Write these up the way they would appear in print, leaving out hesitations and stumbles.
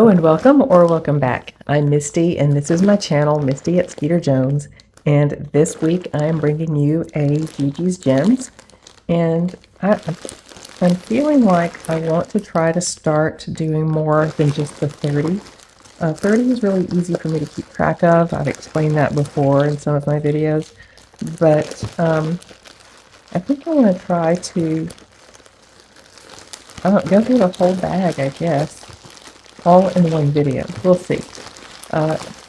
Hello and welcome or welcome back. I'm Misty and this is my channel, Misty at Skeeter Jones. And this week I am bringing you a Gigi's Gems. And I'm feeling like I want to try to start doing more than just the 30. 30 is really easy for me to keep track of. I've explained that before in some of my videos. But I think I want to try to go through the whole bag, I guess. All in one video. We'll see.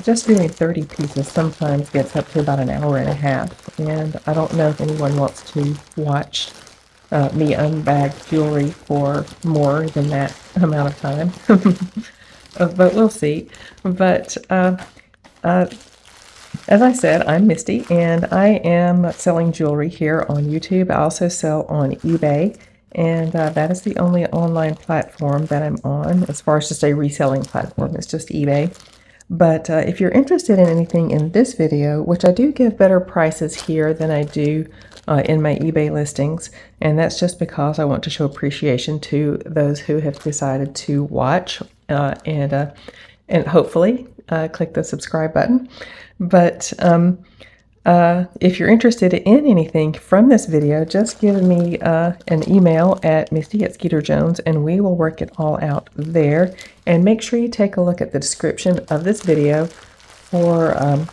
Just doing 30 pieces sometimes gets up to about an hour and a half, and I don't know if anyone wants to watch me unbag jewelry for more than that amount of time. But we'll see. But as I said, I'm Misty, and I am selling jewelry here on YouTube. I also sell on eBay. And that is the only online platform that I'm on as far as just a reselling platform. It's just eBay. But if you're interested in anything in this video, which I do give better prices here than I do in my eBay listings, and that's just because I want to show appreciation to those who have decided to watch and hopefully click the subscribe button. But if you're interested in anything from this video, just give me an email at misty@skeeterjones and we will work it all out there. And make sure you take a look at the description of this video for a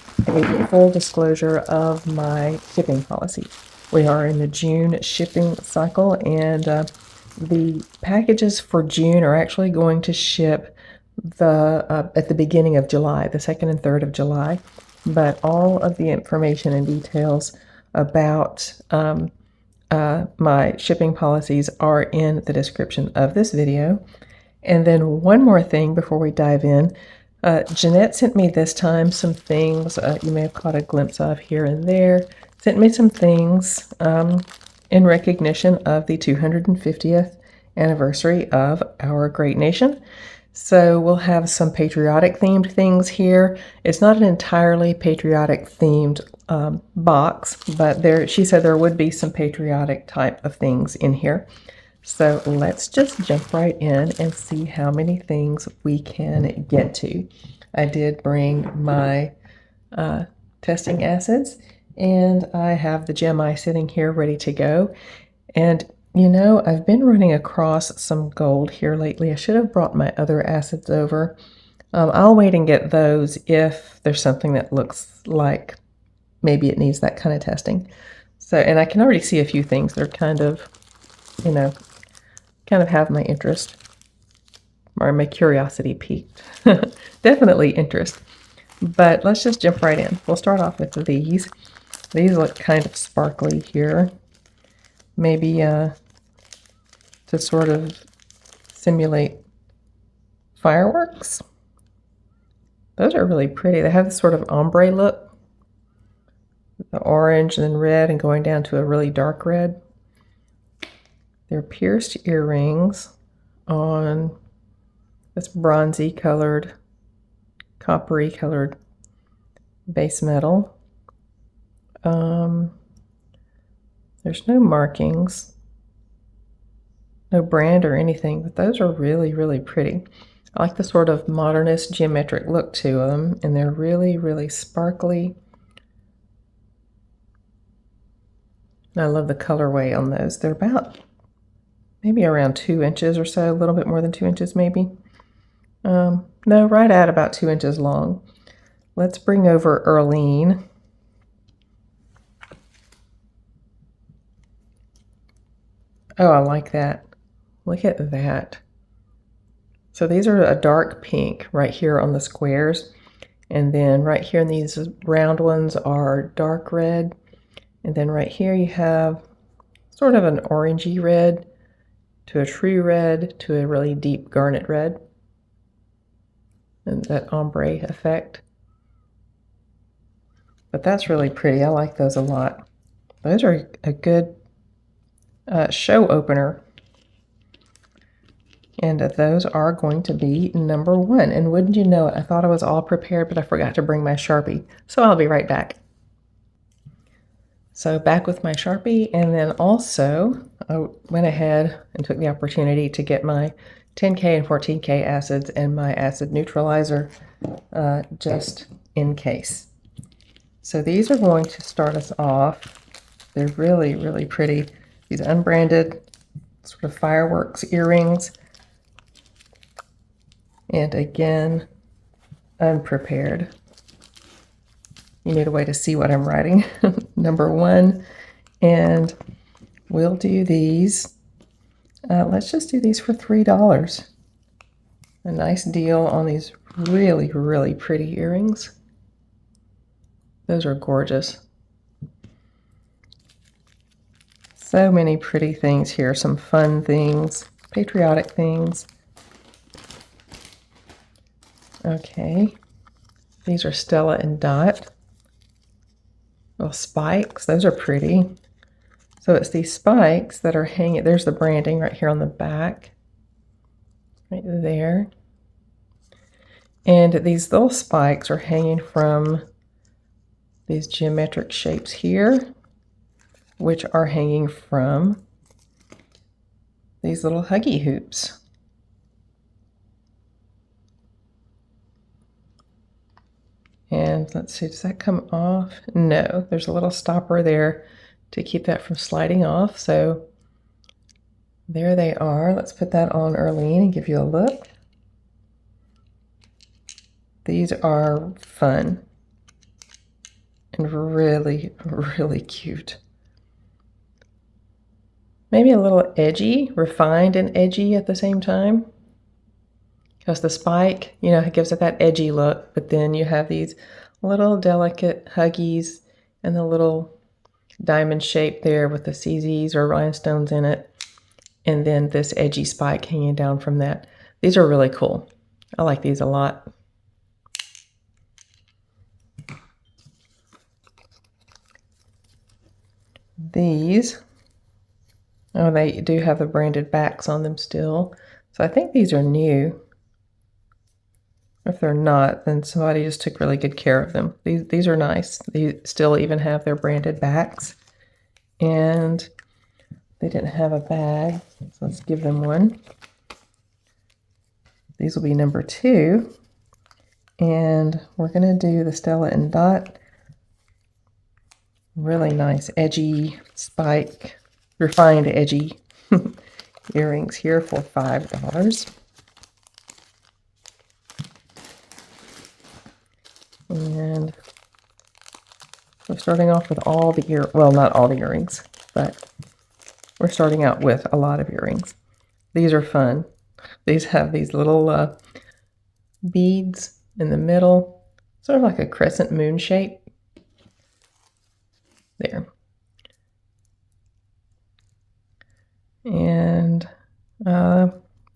full disclosure of my shipping policy. We are in the June shipping cycle, and the packages for June are actually going to ship at the beginning of July, the 2nd and 3rd of July. But all of the information and details about my shipping policies are in the description of this video. And then one more thing before we dive in. Jeanette sent me this time some things you may have caught a glimpse of here and there. Sent me some things in recognition of the 250th anniversary of our great nation. So we'll have some patriotic themed things here. It's not an entirely patriotic themed box, but she said there would be some patriotic type of things in here. So let's just jump right in and see how many things we can get to. I did bring my testing acids, and I have the gem eye sitting here ready to go. And you know, I've been running across some gold here lately. I should have brought my other acids over. I'll wait and get those if there's something that looks like maybe it needs that kind of testing. So, and I can already see a few things. They're kind of, you know, kind of have my interest or my curiosity piqued. Definitely interest. But let's just jump right in. We'll start off with these. These look kind of sparkly here. Maybe to sort of simulate fireworks. Those are really pretty. They have this sort of ombre look. The orange and then red and going down to a really dark red. They're pierced earrings on this bronzy colored, coppery colored base metal. There's no markings. No brand or anything, but those are really, really pretty. I like the sort of modernist geometric look to them, and they're really, really sparkly. And I love the colorway on those. They're about maybe around 2 inches or so, a little bit more than 2 inches maybe. No, right at about 2 inches long. Let's bring over Earlene. Oh, I like that. Look at that. So these are a dark pink right here on the squares. And then right here in these round ones are dark red. And then right here you have sort of an orangey red to a true red to a really deep garnet red. And that ombre effect. But that's really pretty. I like those a lot. Those are a good show opener. And those are going to be number 1. And wouldn't you know it, I thought I was all prepared, but I forgot to bring my Sharpie. So I'll be right back. So back with my Sharpie, and then also I went ahead and took the opportunity to get my 10K and 14K acids and my acid neutralizer just in case. So these are going to start us off. They're really, really pretty. These unbranded sort of fireworks earrings. And again, unprepared. You need a way to see what I'm writing. Number 1. And we'll do these. Let's just do these for $3. A nice deal on these really, really pretty earrings. Those are gorgeous. So many pretty things here. Some fun things, patriotic things. Okay. These are Stella and Dot. Little spikes. Those are pretty. So it's these spikes that are hanging. There's the branding right here on the back. Right there. And these little spikes are hanging from these geometric shapes here, which are hanging from these little huggy hoops. And let's see, does that come off? No, there's a little stopper there to keep that from sliding off. So there they are. Let's put that on Earlene and give you a look. These are fun and really, really cute. Maybe a little edgy, refined and edgy at the same time. Because the spike, you know, it gives it that edgy look, but then you have these little delicate huggies and the little diamond shape there with the CZs or rhinestones in it. And then this edgy spike hanging down from that. These are really cool. I like these a lot. These, oh, they do have the branded backs on them still. So I think these are new. If they're not, then somebody just took really good care of them. These are nice. These still even have their branded backs. And they didn't have a bag, so let's give them one. These will be number 2. And we're going to do the Stella and Dot. Really nice, edgy spike, refined edgy earrings here for $5. And we're starting off with all the well, not all the earrings, but we're starting out with a lot of earrings. These are fun. These have these little beads in the middle, sort of like a crescent moon shape. There. And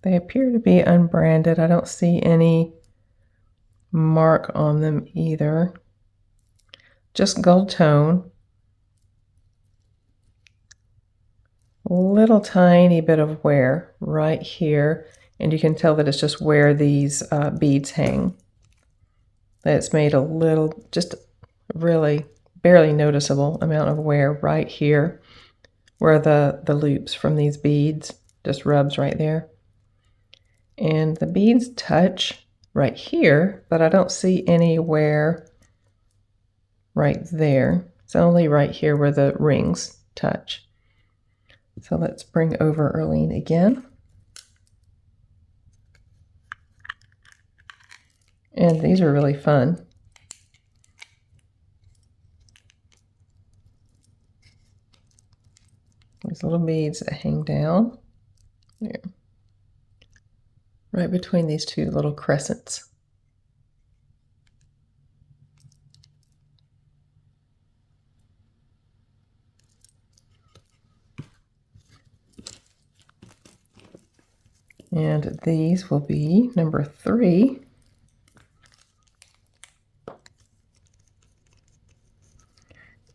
they appear to be unbranded. I don't see any mark on them either. Just gold tone. A little tiny bit of wear right here. And you can tell that it's just where these beads hang. That it's made a little, just really barely noticeable amount of wear right here where the loops from these beads just rubs right there. And the beads touch right here, but I don't see any wear right there. It's only right here where the rings touch. So let's bring over Earlene again. And these are really fun. These little beads that hang down there, right between these two little crescents. And these will be number 3.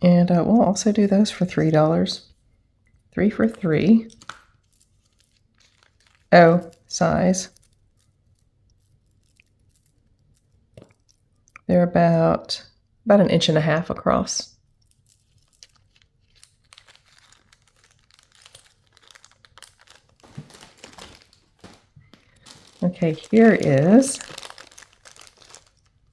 And we'll also do those for $3. 3 for $3. Oh, size. They're about 1.5 inches across. Okay, here is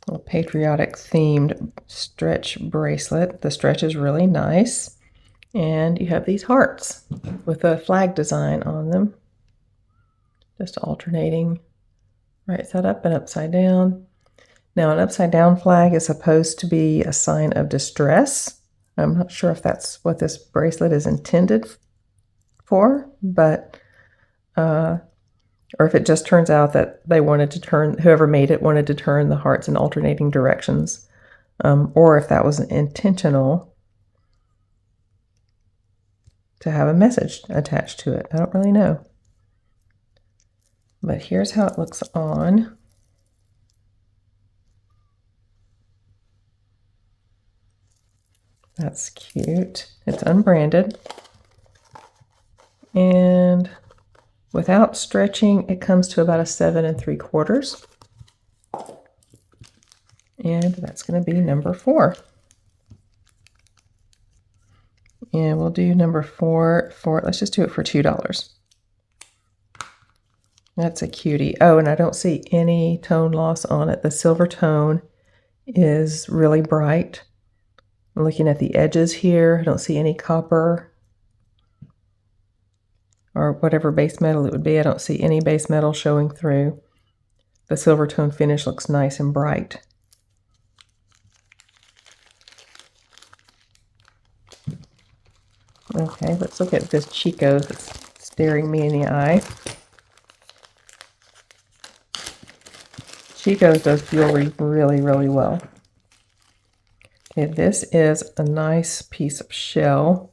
a patriotic themed stretch bracelet. The stretch is really nice. And you have these hearts with a flag design on them. Just alternating right side up and upside down. Now, an upside down flag is supposed to be a sign of distress. I'm not sure if that's what this bracelet is intended for, but or if it just turns out that they wanted to turn, whoever made it wanted to turn the hearts in alternating directions, or if that was intentional to have a message attached to it. I don't really know. But here's how it looks on. That's cute. It's unbranded. And without stretching, it comes to about a 7 3/4. And that's going to be number 4. And we'll do number 4 for, let's just do it for $2. That's a cutie. Oh, and I don't see any tone loss on it. The silver tone is really bright. I'm looking at the edges here. I don't see any copper or whatever base metal it would be. I don't see any base metal showing through. The silver tone finish looks nice and bright. Okay, let's look at this Chico's that's staring me in the eye. Chico's does jewelry really, really well. Okay, this is a nice piece of shell.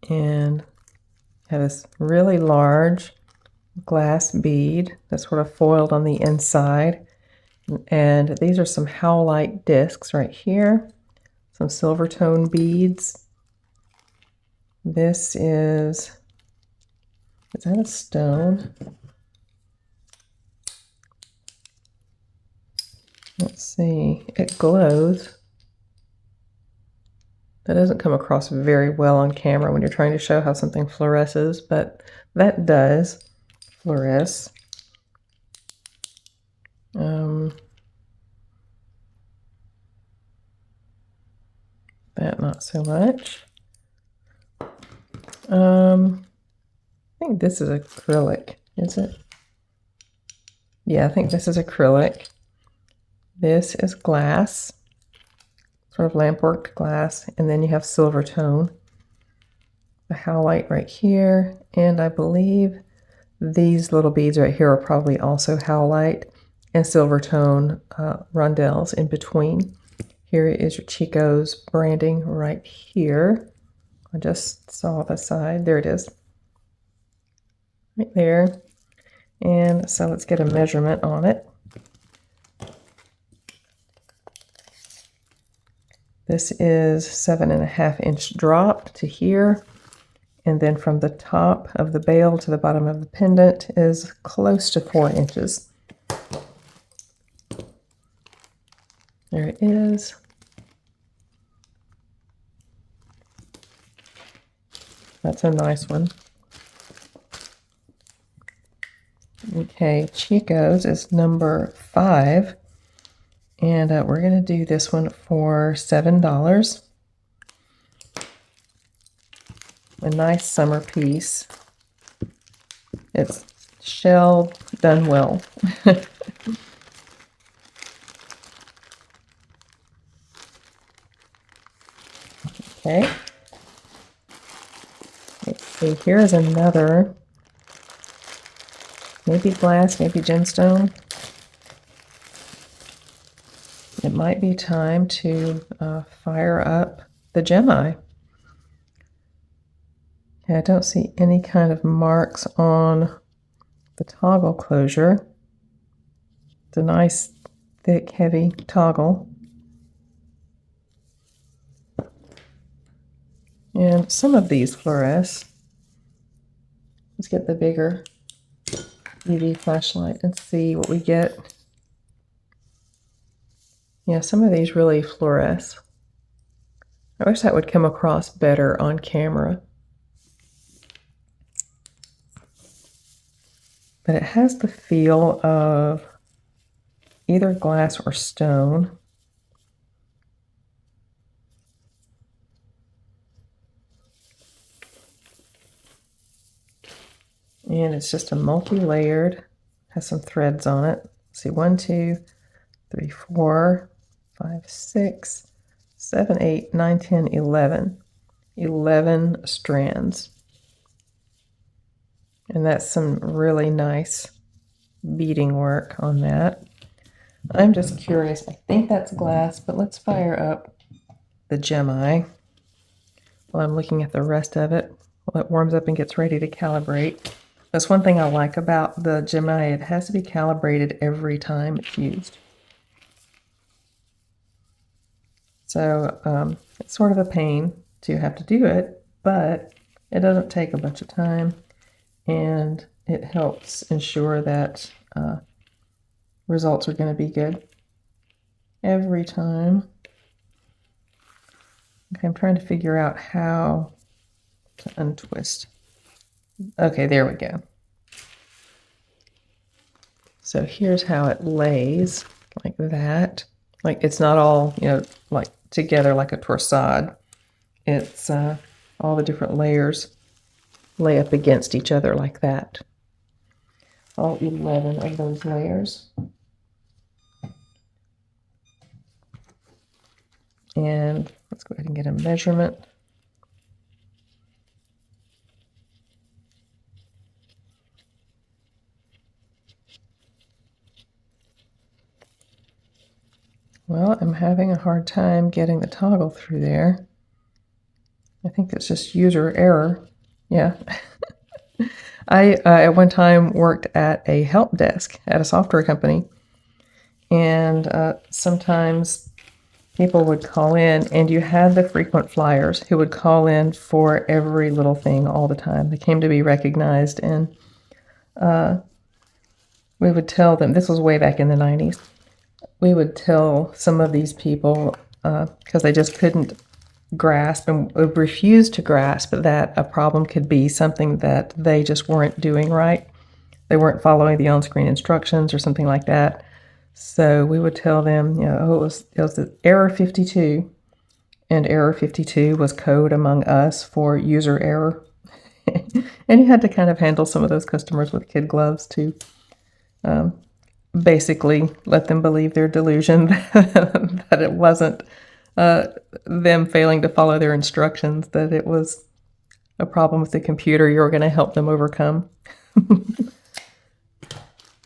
And have this really large glass bead that's sort of foiled on the inside. And these are some howlite discs right here. Some silver tone beads. This is that a stone? Let's see, it glows. That doesn't come across very well on camera when you're trying to show how something fluoresces, but that does fluoresce. That not so much. I think this is acrylic, is it? Yeah, I think this is acrylic. This is glass, sort of lampwork glass, and then you have silver tone. The howlite right here, and I believe these little beads right here are probably also howlite and silver tone rondelles in between. Here is your Chico's branding right here. I just saw the side. There it is. Right there. And so let's get a measurement on it. This is 7.5 inch drop to here. And then from the top of the bail to the bottom of the pendant is close to 4 inches. There it is. That's a nice one. Okay, Chico's is number 5. And we're going to do this one for $7. A nice summer piece. It's shell done well. Okay. Let's see, here's another, maybe glass, maybe gemstone. It might be time to fire up the gem-eye. Okay, I don't see any kind of marks on the toggle closure. It's a nice, thick, heavy toggle. And some of these fluoresce. Let's get the bigger UV flashlight and see what we get. Yeah, some of these really fluoresce. I wish that would come across better on camera. But it has the feel of either glass or stone. And it's just a multi-layered, has some threads on it. Let's see, 1, 2, 3, 4, 5, 6, 7, 8, 9, 10, 11. 11 strands. And that's some really nice beading work on that. I'm just curious. I think that's glass, but let's fire up the gem-eye while I'm looking at the rest of it while it warms up and gets ready to calibrate. That's one thing I like about the gem-eye. It has to be calibrated every time it's used. So it's sort of a pain to have to do it, but it doesn't take a bunch of time, and it helps ensure that results are going to be good every time. Okay, I'm trying to figure out how to untwist. Okay, there we go. So here's how it lays, like that. Like it's not all, like together like a torsade. It's all the different layers lay up against each other like that. All 11 of those layers. And let's go ahead and get a measurement. Well, I'm having a hard time getting the toggle through there. I think it's just user error. Yeah. I at one time worked at a help desk at a software company, and sometimes people would call in, and you had the frequent flyers who would call in for every little thing all the time. They came to be recognized, and we would tell them, this was way back in the 90s, we would tell some of these people, because they just couldn't grasp and would refuse to grasp that a problem could be something that they just weren't doing right. They weren't following the on-screen instructions or something like that. So we would tell them, oh, it was error 52, and error 52 was code among us for user error. And you had to kind of handle some of those customers with kid gloves to basically let them believe their delusion that it wasn't them failing to follow their instructions, that it was a problem with the computer you were going to help them overcome.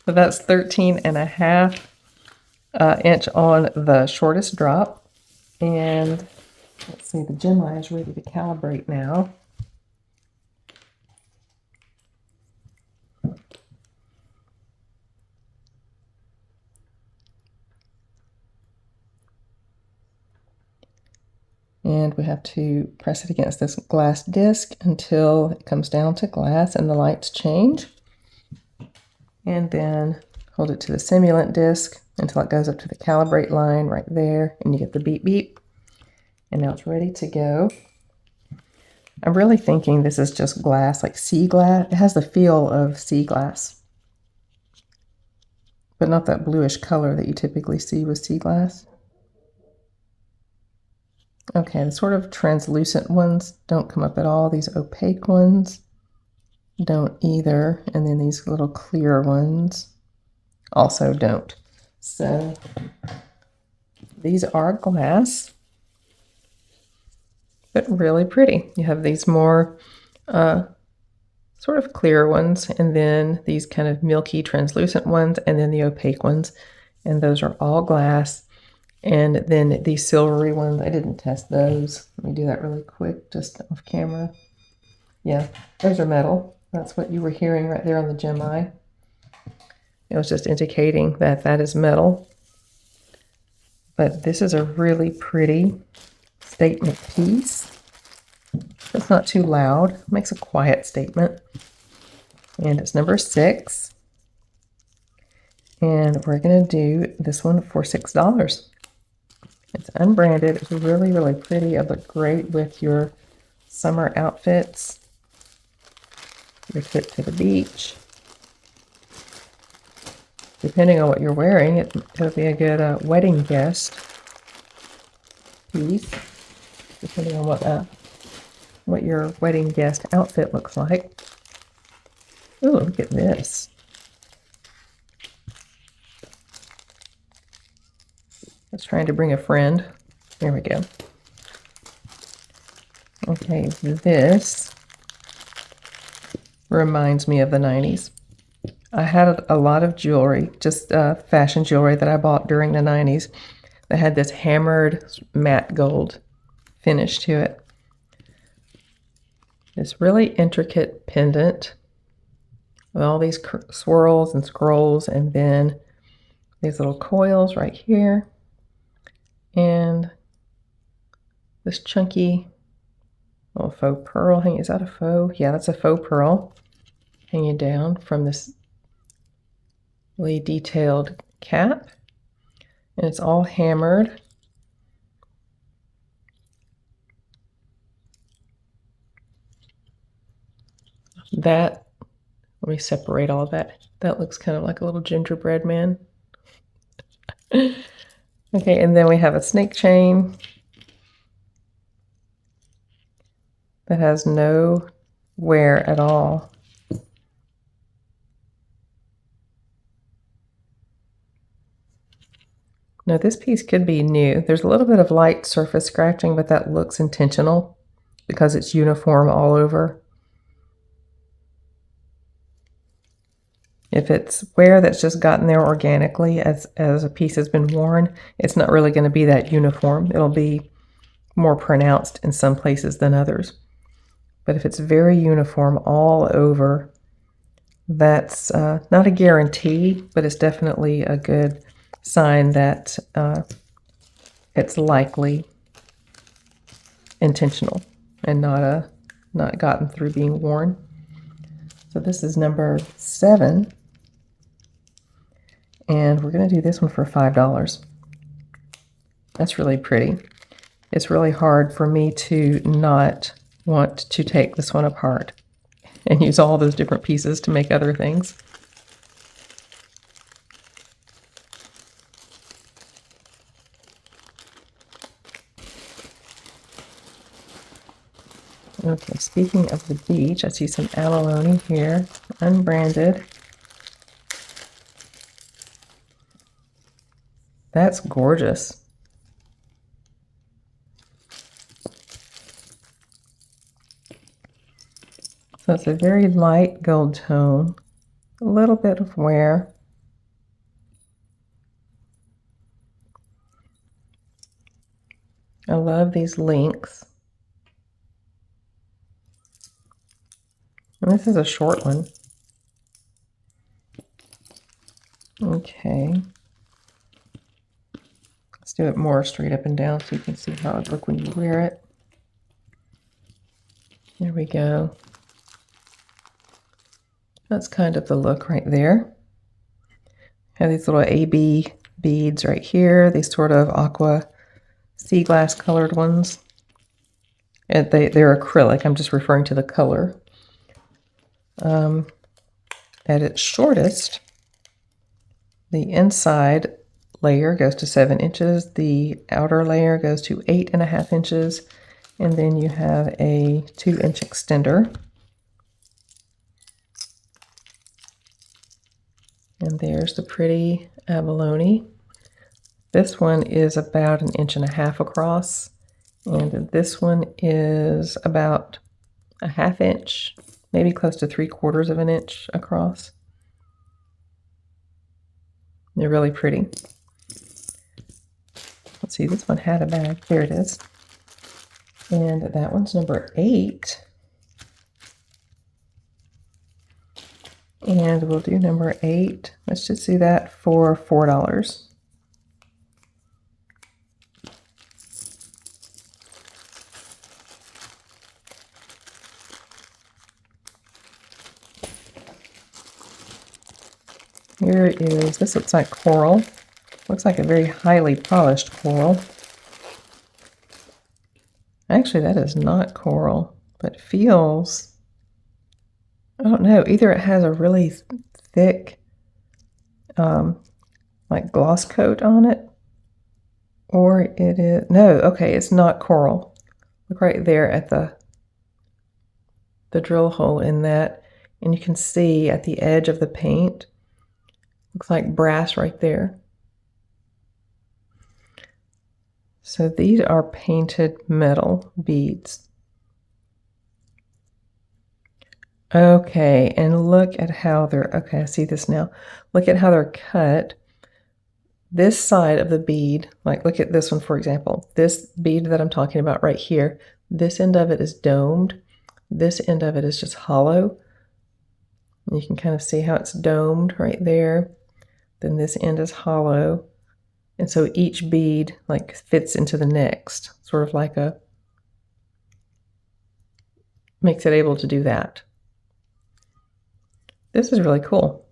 So that's 13.5 inch on the shortest drop. And let's see, the gem-eye is ready to calibrate now. And we have to press it against this glass disc until it comes down to glass and the lights change. And then hold it to the simulant disc until it goes up to the calibrate line right there, and you get the beep beep. And now it's ready to go. I'm really thinking this is just glass, like sea glass. It has the feel of sea glass, but not that bluish color that you typically see with sea glass. Okay, the sort of translucent ones don't come up at all. These opaque ones don't either. And then these little clear ones also don't. So these are glass, but really pretty. You have these more sort of clear ones, and then these kind of milky translucent ones, and then the opaque ones. And those are all glass. And then these silvery ones, I didn't test those. Let me do that really quick, just off camera. Yeah, those are metal. That's what you were hearing right there on the gem-eye. It was just indicating that that is metal. But this is a really pretty statement piece. It's not too loud. It makes a quiet statement. And it's number 6. And we're going to do this one for $6. It's unbranded. It's really, really pretty. It'll look great with your summer outfits, your trip to the beach. Depending on what you're wearing, it'll be a good wedding guest piece, depending on what your wedding guest outfit looks like. Ooh, look at this. I was trying to bring a friend. There we go. Okay, this reminds me of the 90s. I had a lot of jewelry, just fashion jewelry that I bought during the 90s that had this hammered matte gold finish to it. This really intricate pendant with all these swirls and scrolls, and then these little coils right here, and this chunky little faux pearl hanging. Is that a faux? Yeah, that's a faux pearl hanging down from this really detailed cap, and it's all hammered. That, let me separate all of that. That looks kind of like a little gingerbread man. Okay, and then we have a snake chain that has no wear at all. Now this piece could be new. There's a little bit of light surface scratching, but that looks intentional because it's uniform all over. If it's wear that's just gotten there organically as a piece has been worn, it's not really going to be that uniform. It'll be more pronounced in some places than others. But if it's very uniform all over, that's not a guarantee, but it's definitely a good sign that it's likely intentional and not gotten through being worn. So this is number 7. And we're going to do this one for $5. That's really pretty. It's really hard for me to not want to take this one apart and use all those different pieces to make other things. Okay, speaking of the beach, I see some abalone here, unbranded. That's gorgeous. So it's a very light gold tone, a little bit of wear. I love these links. And this is a short one. Okay. Let's do it more straight up and down so you can see how it looks when you wear it. There we go. That's kind of the look right there. Have these little AB beads right here, these sort of aqua sea glass colored ones. And they're acrylic, I'm just referring to the color. At its shortest, the inside layer goes to 7 inches, the outer layer goes to 8.5 inches, and then you have a 2-inch extender. And there's the pretty abalone. This one is about 1.5 inches across, and this one is about 1/2 inch, maybe close to 3/4 of an inch across. They're really pretty. Let's see, this one had a bag. There it is. And that one's number 8. And we'll do number 8. Let's just do that for $4. Here is, this looks like coral. Looks like a very highly polished coral. Actually, that is not coral, but feels, I don't know, either it has a really thick like gloss coat on it, or it is, no, okay, it's not coral. Look right there at the drill hole in that, and you can see at the edge of the paint, looks like brass right there. So these are painted metal beads. Okay, and look at how they're, okay, I see this now. Look at how they're cut. This side of the bead, like look at this one, for example. This bead that I'm talking about right here, this end of it is domed. This end of it is just hollow. And you can kind of see how it's domed right there. Then this end is hollow. And so each bead like fits into the next, sort of like a, makes it able to do that. This is really cool.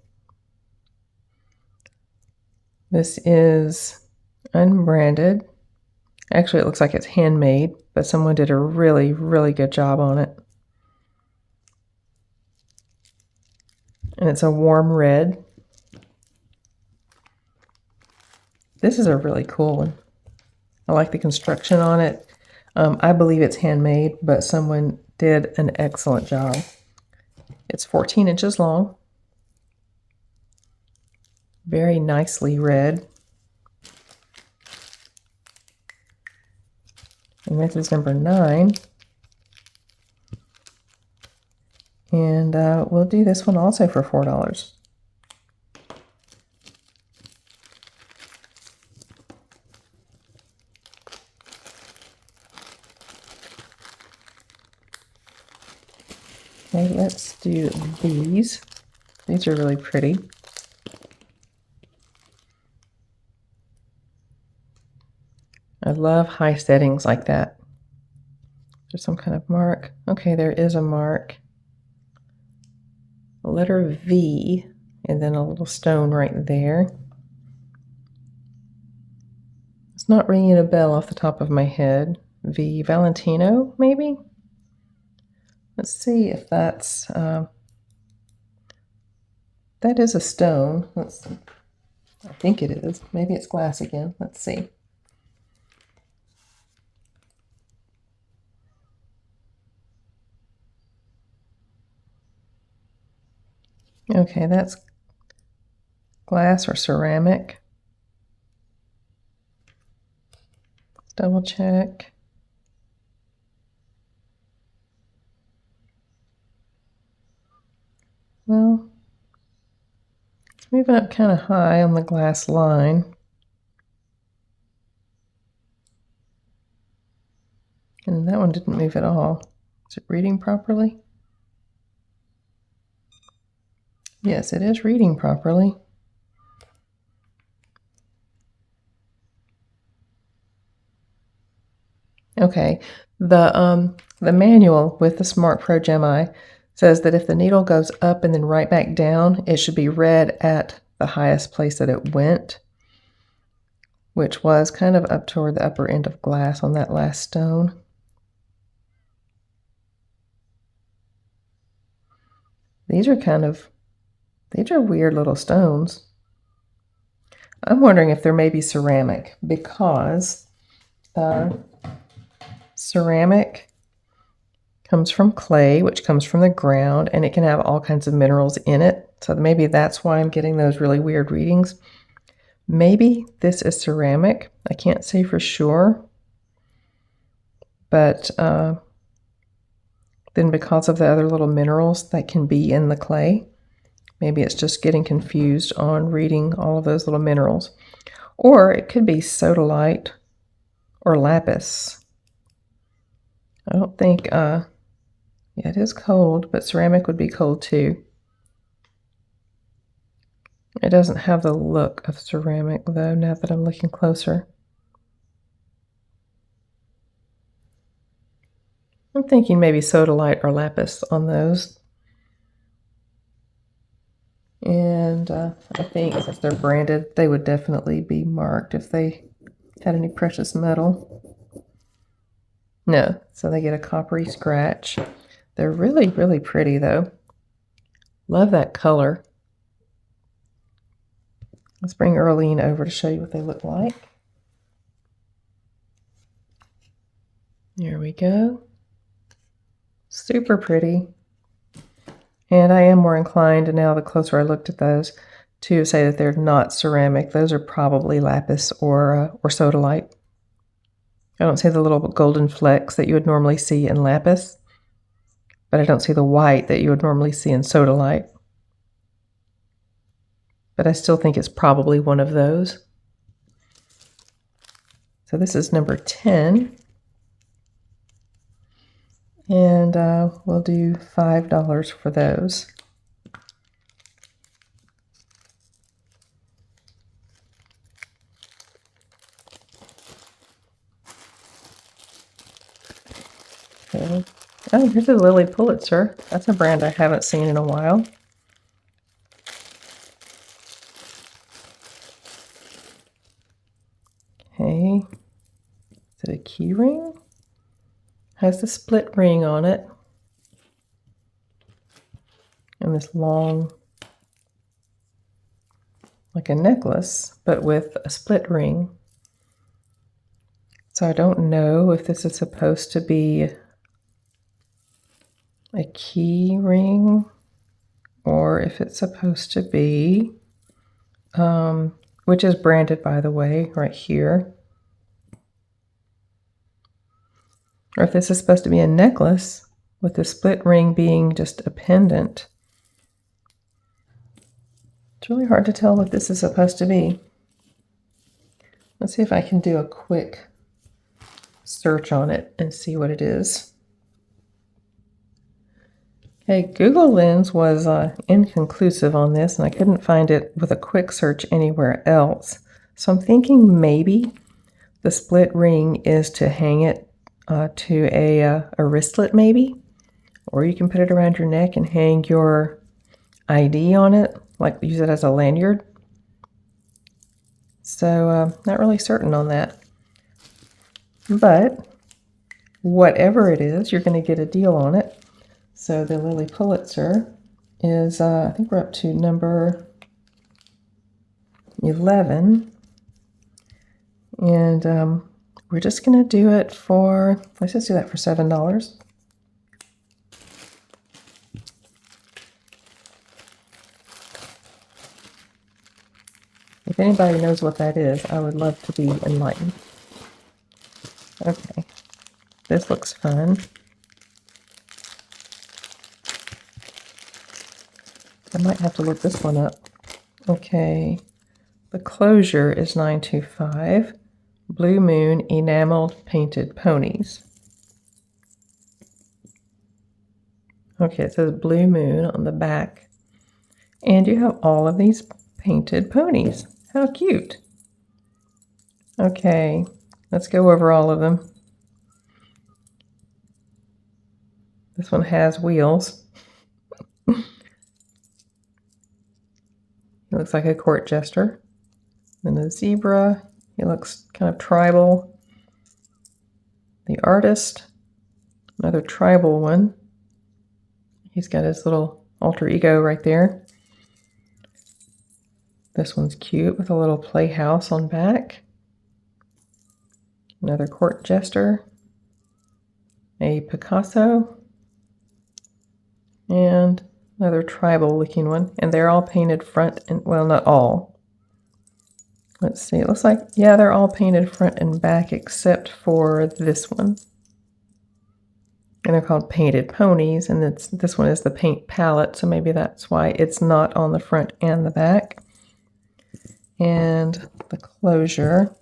This is unbranded. Actually, it looks like it's handmade, but someone did a really, really good job on it. And it's a warm red. This is a really cool one. I like the construction on it. I believe it's handmade, but someone did an excellent job. It's 14 inches long. Very nicely red. And this is number 9. And we'll do this one also for $4. Okay, let's do these. These are really pretty. I love high settings like that. There's some kind of mark. Okay, there is a mark. A letter V, and then a little stone right there. It's not ringing a bell off the top of my head. V Valentino, maybe? Let's see if that's, that is a stone. Let's see. I think it is. Maybe it's glass again. Let's see. Okay, that's glass or ceramic. Let's double check. Well, it's moving up kind of high on the glass line. And that one didn't move at all. Is it reading properly? Yes, it is reading properly. Okay, the manual with the Smart Pro Gem-I says that if the needle goes up and then right back down, it should be read at the highest place that it went, which was kind of up toward the upper end of glass on that last stone. These are weird little stones. I'm wondering if they're maybe ceramic, because ceramic comes from clay, which comes from the ground, and it can have all kinds of minerals in it. So maybe that's why I'm getting those really weird readings. Maybe this is ceramic. I can't say for sure. But then because of the other little minerals that can be in the clay, maybe it's just getting confused on reading all of those little minerals. Or it could be sodalite or lapis. I don't think, yeah, it is cold, but ceramic would be cold too. It doesn't have the look of ceramic though, now that I'm looking closer. I'm thinking maybe sodalite or lapis on those. And I think if they're branded, they would definitely be marked if they had any precious metal. No, so they get a coppery scratch. They're really, really pretty though. Love that color. Let's bring Earlene over to show you what they look like. There we go. Super pretty. And I am more inclined now, the closer I looked at those, to say that they're not ceramic. Those are probably lapis or sodalite. I don't see the little golden flecks that you would normally see in lapis, but I don't see the white that you would normally see in sodalite. But I still think it's probably one of those. So this is number 10. And we'll do $5 for those. Okay. Oh, here's a Lily Pulitzer. That's a brand I haven't seen in a while. Okay. Is it a key ring? Has the split ring on it. And this long, like a necklace, but with a split ring. So I don't know if this is supposed to be a key ring or if it's supposed to be, which is branded, by the way, right here. Or if this is supposed to be a necklace with the split ring being just a pendant. It's really hard to tell what this is supposed to be. Let's see if I can do a quick search on it and see what it is. Okay, Google Lens was inconclusive on this, and I couldn't find it with a quick search anywhere else. So I'm thinking maybe the split ring is to hang it to a wristlet, maybe, or you can put it around your neck and hang your ID on it, like use it as a lanyard. So not really certain on that, but whatever it is, you're going to get a deal on it. So the Lily Pulitzer is, I think we're up to number 11. And we're just going to do it for, let's just do that for $7. If anybody knows what that is, I would love to be enlightened. Okay, this looks fun. I might have to look this one up. Okay, the closure is 925. Blue Moon Enameled Painted Ponies. Okay, it says Blue Moon on the back. And you have all of these painted ponies. How cute. Okay, let's go over all of them. This one has wheels. He looks like a court jester. Then a zebra. He looks kind of tribal. The artist. Another tribal one. He's got his little alter ego right there. This one's cute with a little playhouse on back. Another court jester. A Picasso. And another tribal looking one. And they're all painted front and, well, not all. Let's see, it looks like, yeah, they're all painted front and back except for this one. And they're called painted ponies, and this one is the paint palette, so maybe that's why it's not on the front and the back. And the closure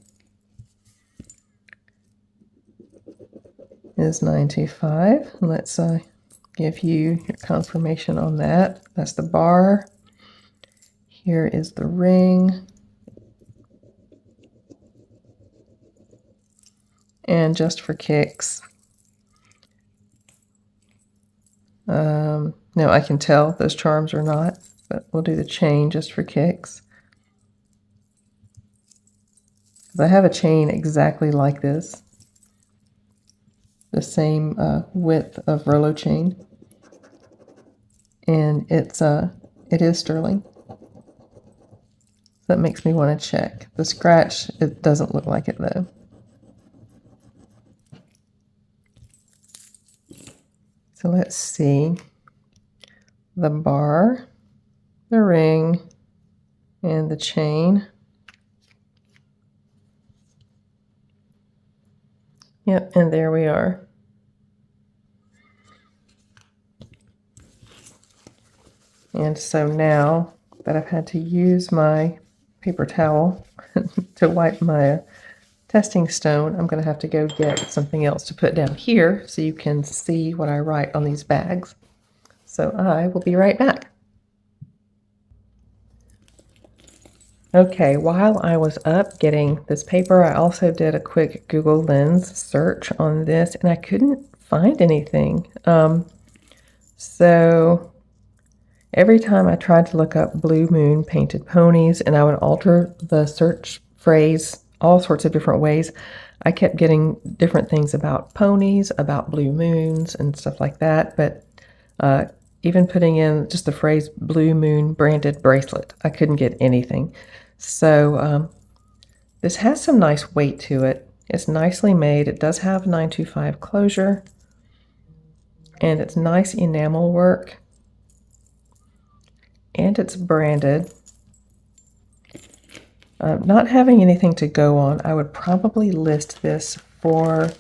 is $9.25. Let's give you your confirmation on that. That's the bar. Here is the ring. And just for kicks. No, I can tell those charms are not, but we'll do the chain just for kicks. I have a chain exactly like this. the same width of Rolo chain, and it is sterling. That makes me want to check. The scratch, it doesn't look like it though. So let's see. The bar, the ring, and the chain. Yep, and there we are. And so now that I've had to use my paper towel to wipe my testing stone, I'm going to have to go get something else to put down here so you can see what I write on these bags. So I will be right back. Okay, while I was up getting this paper, I also did a quick Google Lens search on this, and I couldn't find anything. So every time I tried to look up Blue Moon painted ponies, and I would alter the search phrase all sorts of different ways, I kept getting different things about ponies, about blue moons, and stuff like that. But even putting in just the phrase Blue Moon branded bracelet, I couldn't get anything. So this has some nice weight to it. It's nicely made. It does have 925 closure, and it's nice enamel work, and it's branded. Not having anything to go on, I would probably list this for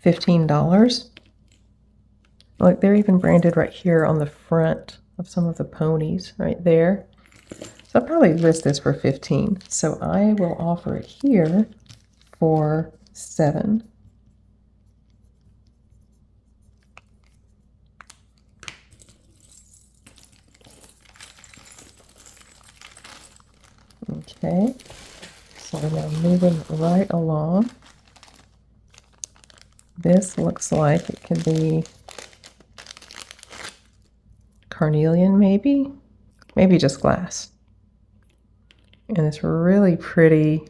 $15. Look, they're even branded right here on the front of some of the ponies right there. So I'll probably list this for $15. So I will offer it here for $7. Okay, so now moving right along. This looks like it could be carnelian, maybe just glass. And it's really pretty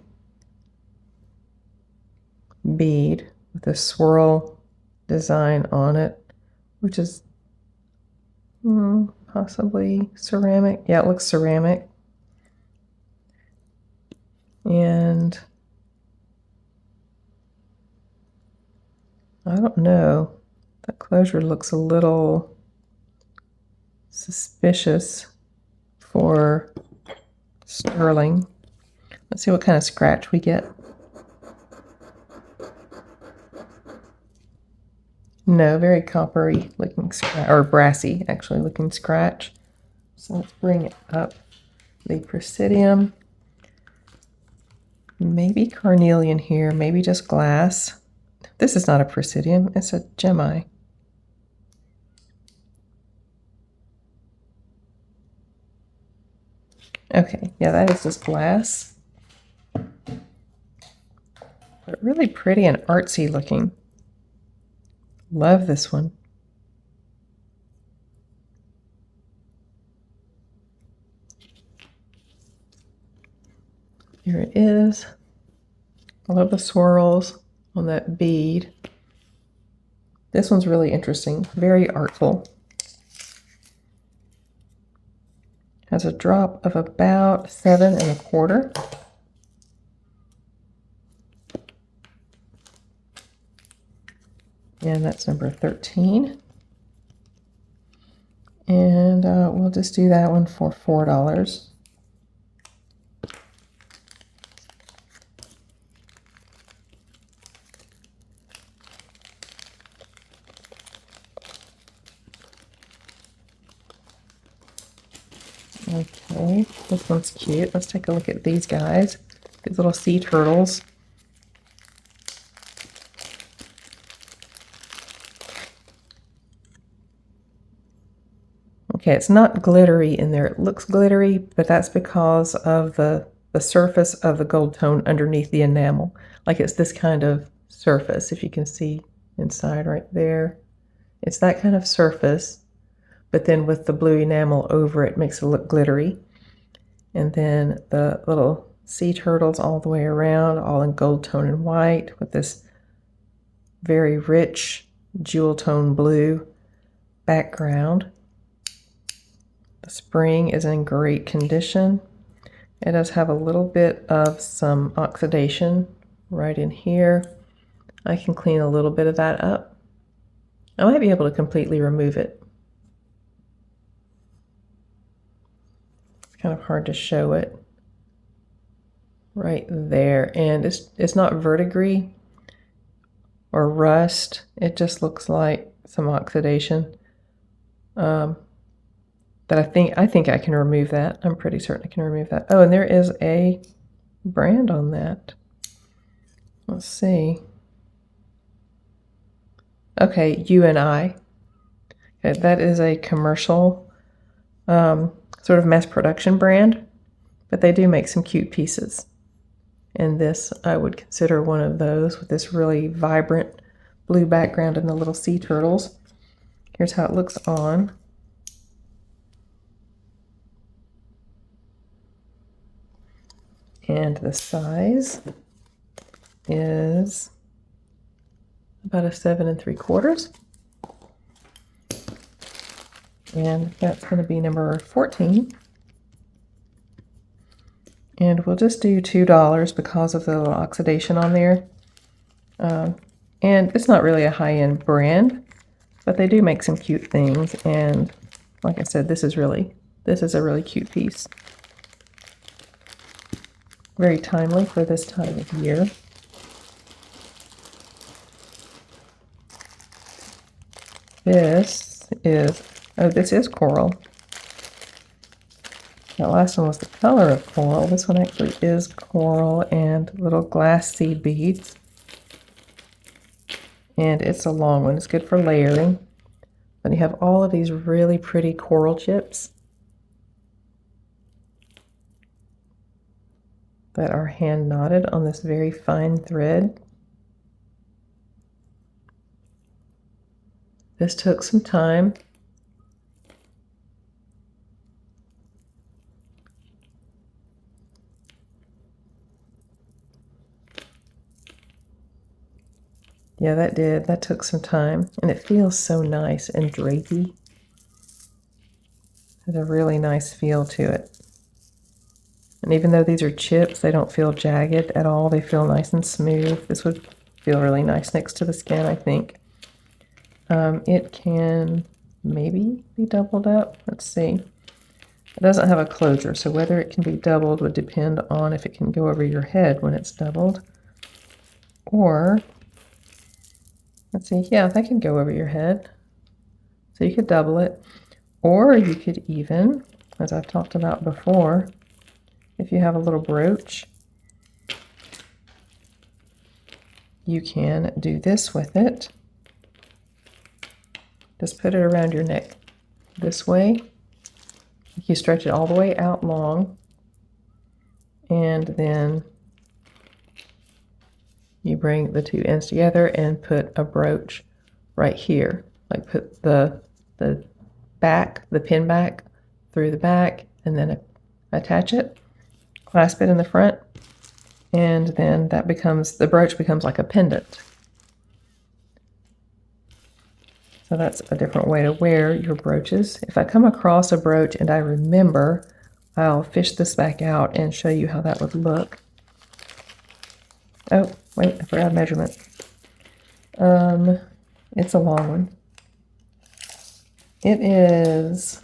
bead with a swirl design on it, which is possibly ceramic. Yeah, it looks ceramic. And I don't know, that closure looks a little suspicious for sterling. Let's see what kind of scratch we get. No, very coppery looking scratch, or brassy actually looking scratch. So let's bring it up. The Presidium, maybe carnelian here, maybe just glass. This is not a Presidium, it's a Gemi. Okay, yeah, that is just glass. But really pretty and artsy looking. Love this one. Here it is. I love the swirls on that bead. This one's really interesting, very artful. Has a drop of about 7 1/4. And that's number 13. And we'll just do that one for $4. Okay, this one's cute. Let's take a look at these guys. These little sea turtles. Okay, it's not glittery in there. It looks glittery, but that's because of the surface of the gold tone underneath the enamel. Like it's this kind of surface, if you can see inside right there. It's that kind of surface, but then with the blue enamel over it makes it look glittery. And then the little sea turtles all the way around, all in gold tone and white with this very rich jewel tone blue background. The spring is in great condition. It does have a little bit of some oxidation right in here. I can clean a little bit of that up. I might be able to completely remove it. It's kind of hard to show it right there. And it's not verdigris or rust. It just looks like some oxidation. But I think I can remove that. I'm pretty certain I can remove that. Oh, and there is a brand on that. Let's see. Okay, UNI. Okay, that is a commercial sort of mass production brand, but they do make some cute pieces. And this, I would consider one of those with this really vibrant blue background and the little sea turtles. Here's how it looks on. And the size is about a 7 3/4. And that's going to be number 14. And we'll just do $2 because of the little oxidation on there. And it's not really a high-end brand, but they do make some cute things. And like I said, this is a really cute piece. Very timely for this time of year. This is coral. That last one was the color of coral. This one actually is coral and little glass seed beads. And it's a long one. It's good for layering. And you have all of these really pretty coral chips that are hand knotted on this very fine thread. This took some time. Yeah, that did. That took some time. And it feels so nice and drapey. It has a really nice feel to it. And even though these are chips, they don't feel jagged at all. They feel nice and smooth. This would feel really nice next to the skin, I think. It can maybe be doubled up. Let's see. It doesn't have a closure, so whether it can be doubled would depend on if it can go over your head when it's doubled. Or, let's see, yeah, that can go over your head. So you could double it. Or you could even, as I've talked about before, if you have a little brooch, you can do this with it. Just put it around your neck this way. You stretch it all the way out long, and then you bring the two ends together and put a brooch right here. Like put the pin back through the back, and then attach it, clasp it in the front, and then the brooch becomes like a pendant. So that's a different way to wear your brooches. If I come across a brooch and I remember, I'll fish this back out and show you how that would look. Oh, wait, I forgot a measurement. It's a long one. It is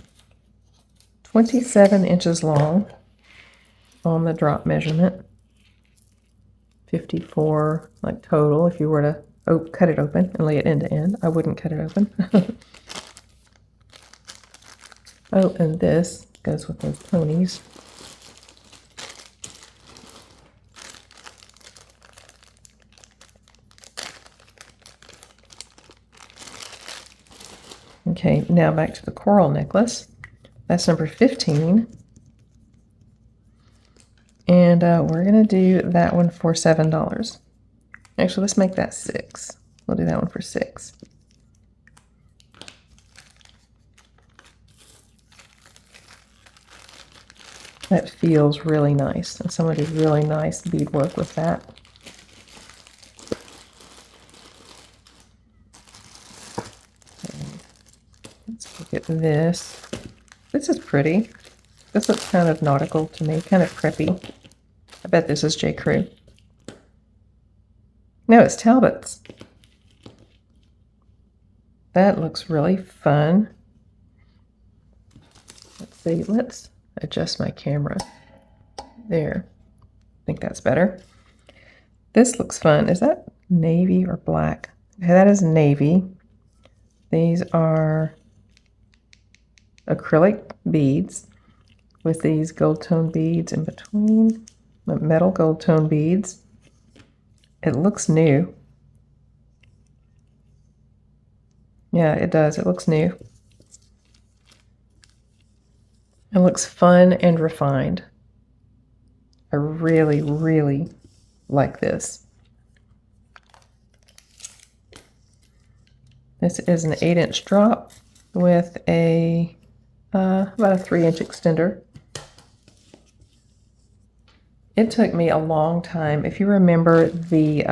27 inches long on the drop measurement. 54 like total if you were to cut it open and lay it end to end. I wouldn't cut it open. Oh, and this goes with those ponies. Okay, now back to the coral necklace. That's number 15. And we're going to do that one for $7. Actually, let's make that 6. We'll do that one for 6. That feels really nice, and someone did really nice beadwork with that. look at this. This is pretty. This looks kind of nautical to me, kind of preppy. I bet this is J. Crew. No, it's Talbot's. That looks really fun. Let's see, let's adjust my camera. There. I think that's better. This looks fun. Is that navy or black? Okay, that is navy. These are acrylic beads with these gold tone beads in between, metal gold tone beads. It looks new. Yeah, it does. It looks new. It looks fun and refined. I really, really like this. This is an 8-inch drop with a about a 3-inch extender. It took me a long time. If you remember the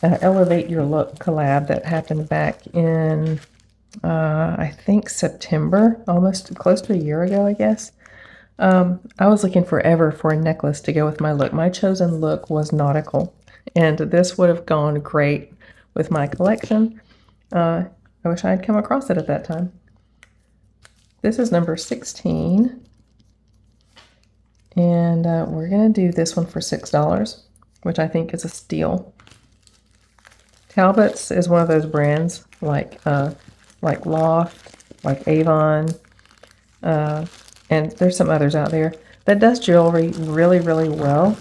Elevate Your Look collab that happened back in, I think September, almost close to a year ago, I guess. I was looking forever for a necklace to go with my look. My chosen look was nautical, and this would have gone great with my collection. I wish I had come across it at that time. This is number 16, and we're going to do this one for $6, which I think is a steal. Talbot's is one of those brands like Loft, like Avon, and there's some others out there that does jewelry really, really well,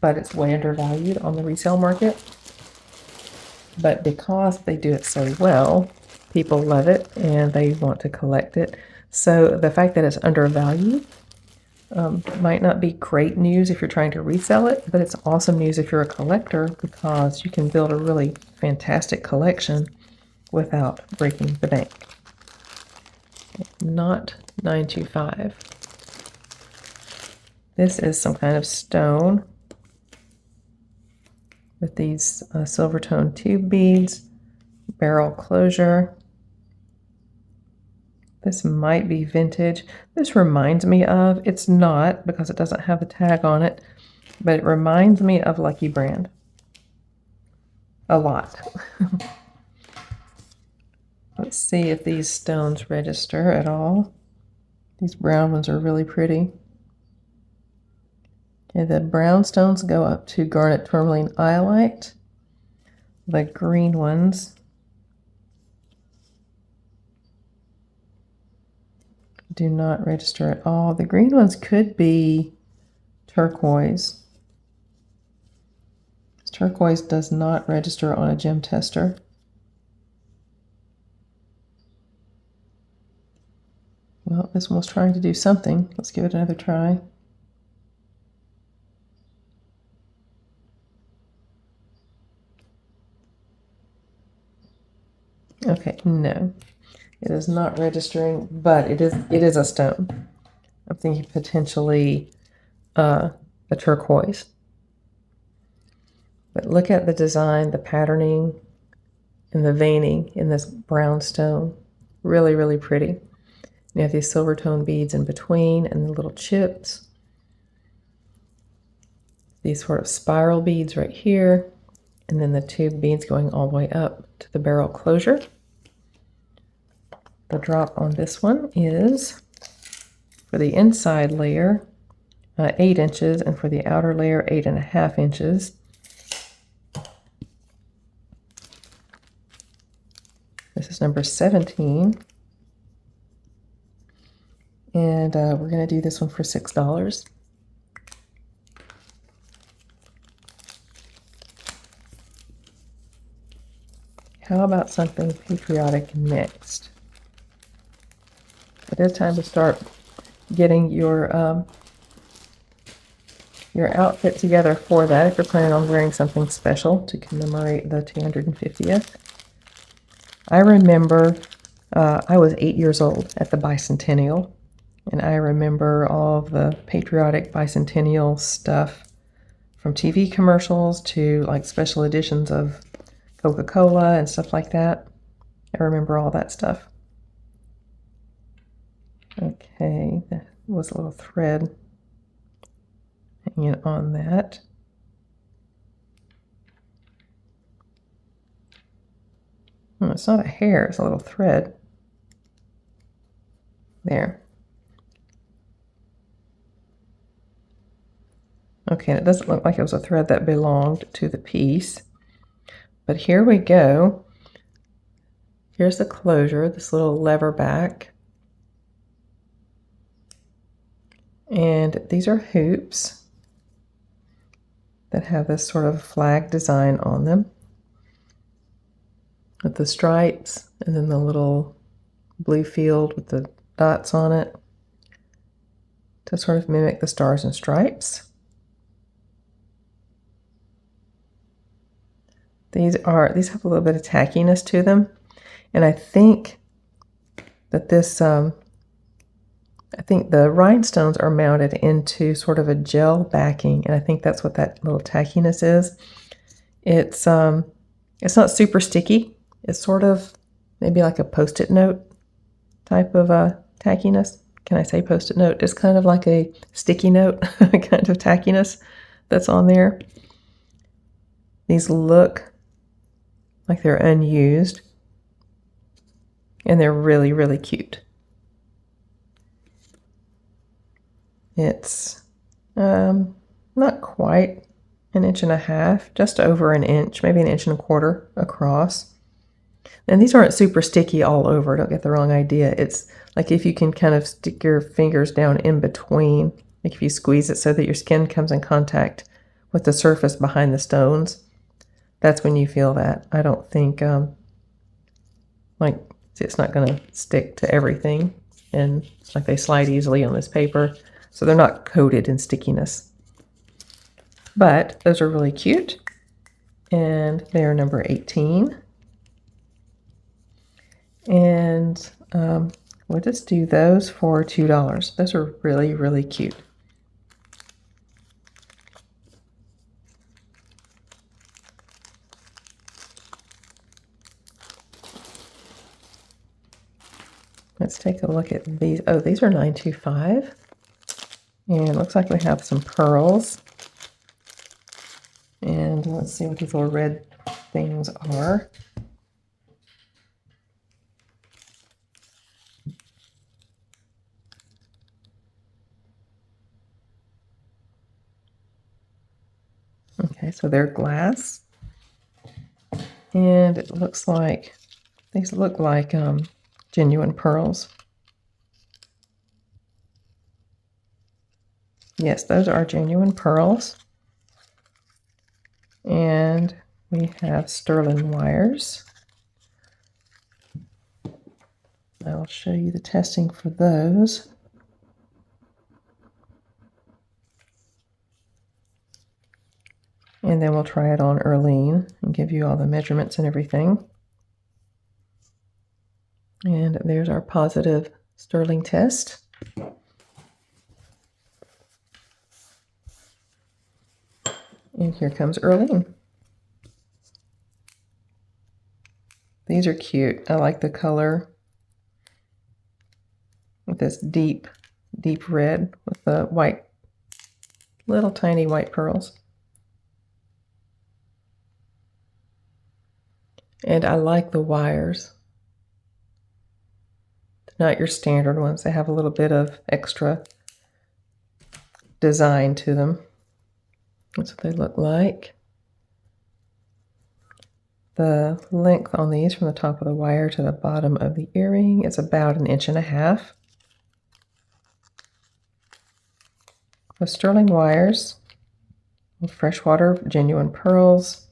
but it's way undervalued on the resale market. But because they do it so well, people love it and they want to collect it. So the fact that it's undervalued might not be great news if you're trying to resell it, but it's awesome news if you're a collector because you can build a really fantastic collection without breaking the bank. Not $9.25. This is some kind of stone with these silver tone tube beads, barrel closure. This might be vintage. This reminds me of, it's not because it doesn't have a tag on it, but it reminds me of Lucky Brand a lot. Let's see if these stones register at all. These brown ones are really pretty. Okay, the brown stones go up to garnet tourmaline iolite. The green ones do not register at all. The green ones could be turquoise. Turquoise does not register on a gem tester. Well, this one was trying to do something. Let's give it another try. Okay, no. It is not registering, but it is a stone. I'm thinking potentially a turquoise. But look at the design, the patterning, and the veining in this brown stone. Really, really pretty. You have these silver tone beads in between and the little chips. These sort of spiral beads right here. And then the tube beads going all the way up to the barrel closure. The drop on this one is, for the inside layer, 8 inches, and for the outer layer, 8.5 inches. This is number 17. And we're going to do this one for $6. How about something patriotic next? It is time to start getting your outfit together for that if you're planning on wearing something special to commemorate the 250th. I remember I was 8 years old at the bicentennial, and I remember all of the patriotic bicentennial stuff from TV commercials to like special editions of Coca-Cola and stuff like that. I remember all that stuff. Okay, that was a little thread hanging on that. Oh, it's not a hair, it's a little thread. There. Okay, and it doesn't look like it was a thread that belonged to the piece. But here we go. Here's the closure, this little lever back. And these are hoops that have this sort of flag design on them with the stripes and then the little blue field with the dots on it to sort of mimic the stars and stripes. These have a little bit of tackiness to them, and I think that I think the rhinestones are mounted into sort of a gel backing, and I think that's what that little tackiness is. It's not super sticky. It's sort of maybe like a Post-it note type of tackiness. Can I say Post-it note? It's kind of like a sticky note kind of tackiness that's on there. These look like they're unused, and they're really, really cute. It's not quite an inch and a half, just over an inch, maybe an inch and a quarter across. And these aren't super sticky all over, don't get the wrong idea. It's like if you can kind of stick your fingers down in between, like if you squeeze it so that your skin comes in contact with the surface behind the stones, that's when you feel that. I don't think, it's not going to stick to everything, and it's like they slide easily on this paper, so they're not coated in stickiness. But those are really cute, and they're number 18. And we'll just do those for $2. Those are really, really cute. Let's take a look at these. Oh, these are $9.25. And it looks like we have some pearls. And let's see what these little red things are. Okay, so they're glass. And it looks like, these look like genuine pearls. Yes, those are genuine pearls. And we have sterling wires. I'll show you the testing for those. And then we'll try it on Erlene and give you all the measurements and everything. And there's our positive sterling test. And here comes Erlene. These are cute. I like the color with this deep, deep red with the white, little tiny white pearls. And I like the wires. They're not your standard ones. They have a little bit of extra design to them. That's what they look like. The length on these from the top of the wire to the bottom of the earring is about 1.5 inches. With sterling wires, with freshwater genuine pearls,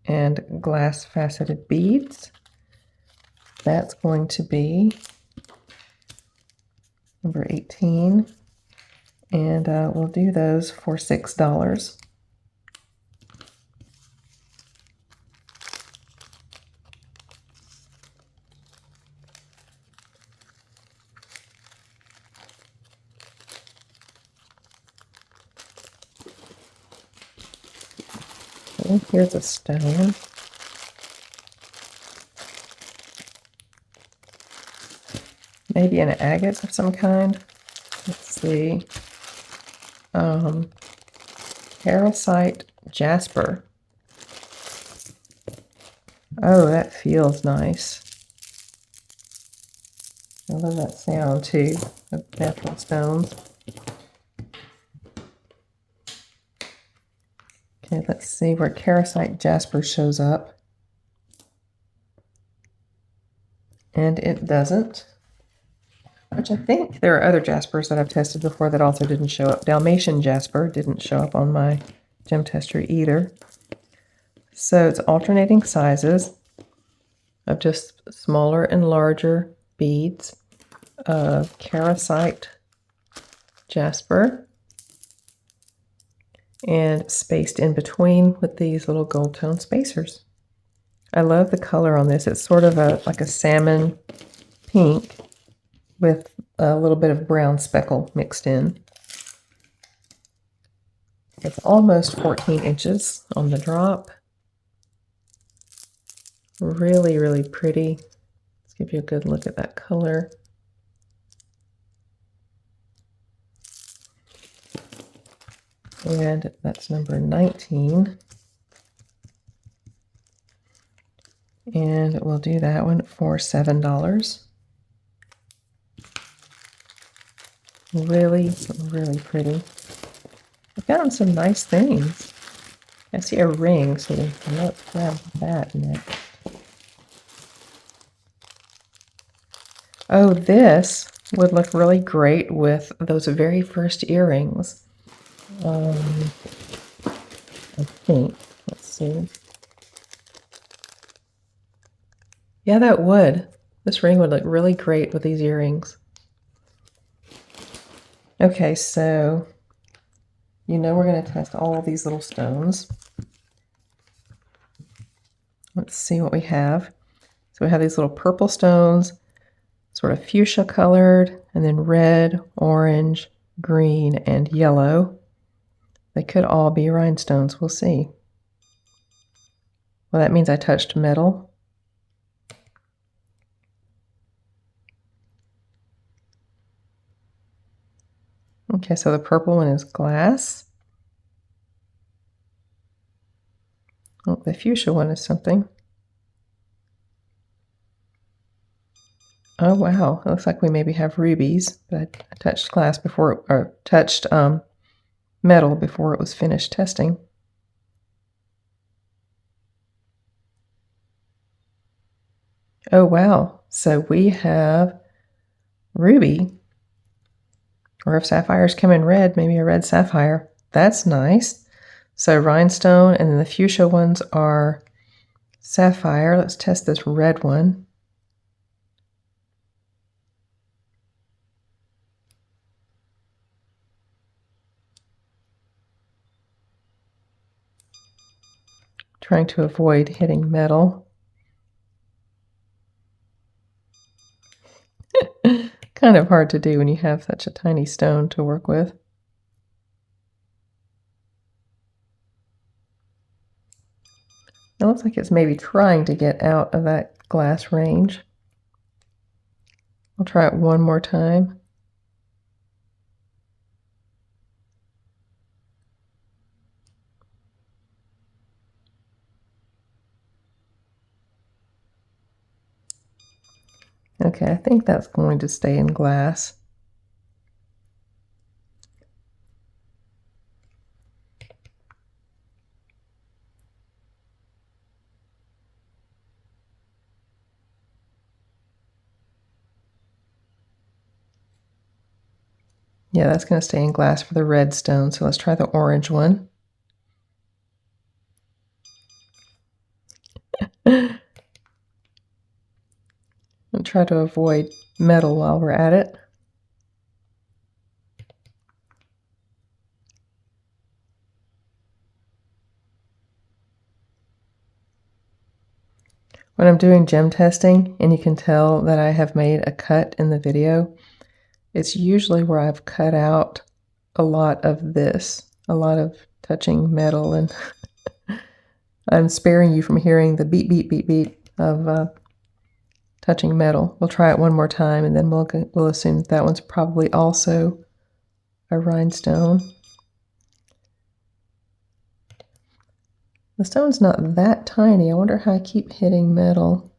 and glass faceted beads. That's going to be number 18. And we'll do those for $6. And here's a stone. maybe an agate of some kind. Let's see. Parasite jasper. Oh, that feels nice. I love that sound too, of natural stones. Okay, let's see where Parasite jasper shows up. And it doesn't. Which I think there are other jaspers that I've tested before that also didn't show up. Dalmatian jasper didn't show up on my gem tester either. So it's alternating sizes of just smaller and larger beads of Parasite jasper, and spaced in between with these little gold tone spacers. I love the color on this. It's sort of like a salmon pink with a little bit of brown speckle mixed in. It's almost 14 inches on the drop. Really, really pretty. Let's give you a good look at that color. And that's number 19. And we'll do that one for $7. Really, really pretty. I found some nice things. I see a ring, so let's grab that next. Oh, this would look really great with those very first earrings. I think. Let's see. Yeah, that would. This ring would look really great with these earrings. Okay, so you know we're going to test all of these little stones. Let's see what we have. So we have these little purple stones, sort of fuchsia colored, and then red, orange, green, and yellow. They could all be rhinestones. We'll see. Well, that means I touched metal. Okay, so the purple one is glass. Oh, the fuchsia one is something. Oh, wow. It looks like we maybe have rubies, but I touched glass before, or touched metal before it was finished testing. Oh, wow. So we have ruby, or if sapphires come in red, maybe a red sapphire. That's nice. So rhinestone, and then the fuchsia ones are sapphire. Let's test this red one. Trying to avoid hitting metal. Kind of hard to do when you have such a tiny stone to work with. It looks like it's maybe trying to get out of that glass range. I'll try it one more time. Okay, I think that's going to stay in glass. Yeah, that's going to stay in glass for the red stone. So let's try the orange one. And try to avoid metal while we're at it. When I'm doing gem testing, and you can tell that I have made a cut in the video, it's usually where I've cut out a lot of this, a lot of touching metal, and I'm sparing you from hearing the beep, beep, beep, beep of touching metal. We'll try it one more time, and then we'll assume that one's probably also a rhinestone. The stone's not that tiny. I wonder how I keep hitting metal.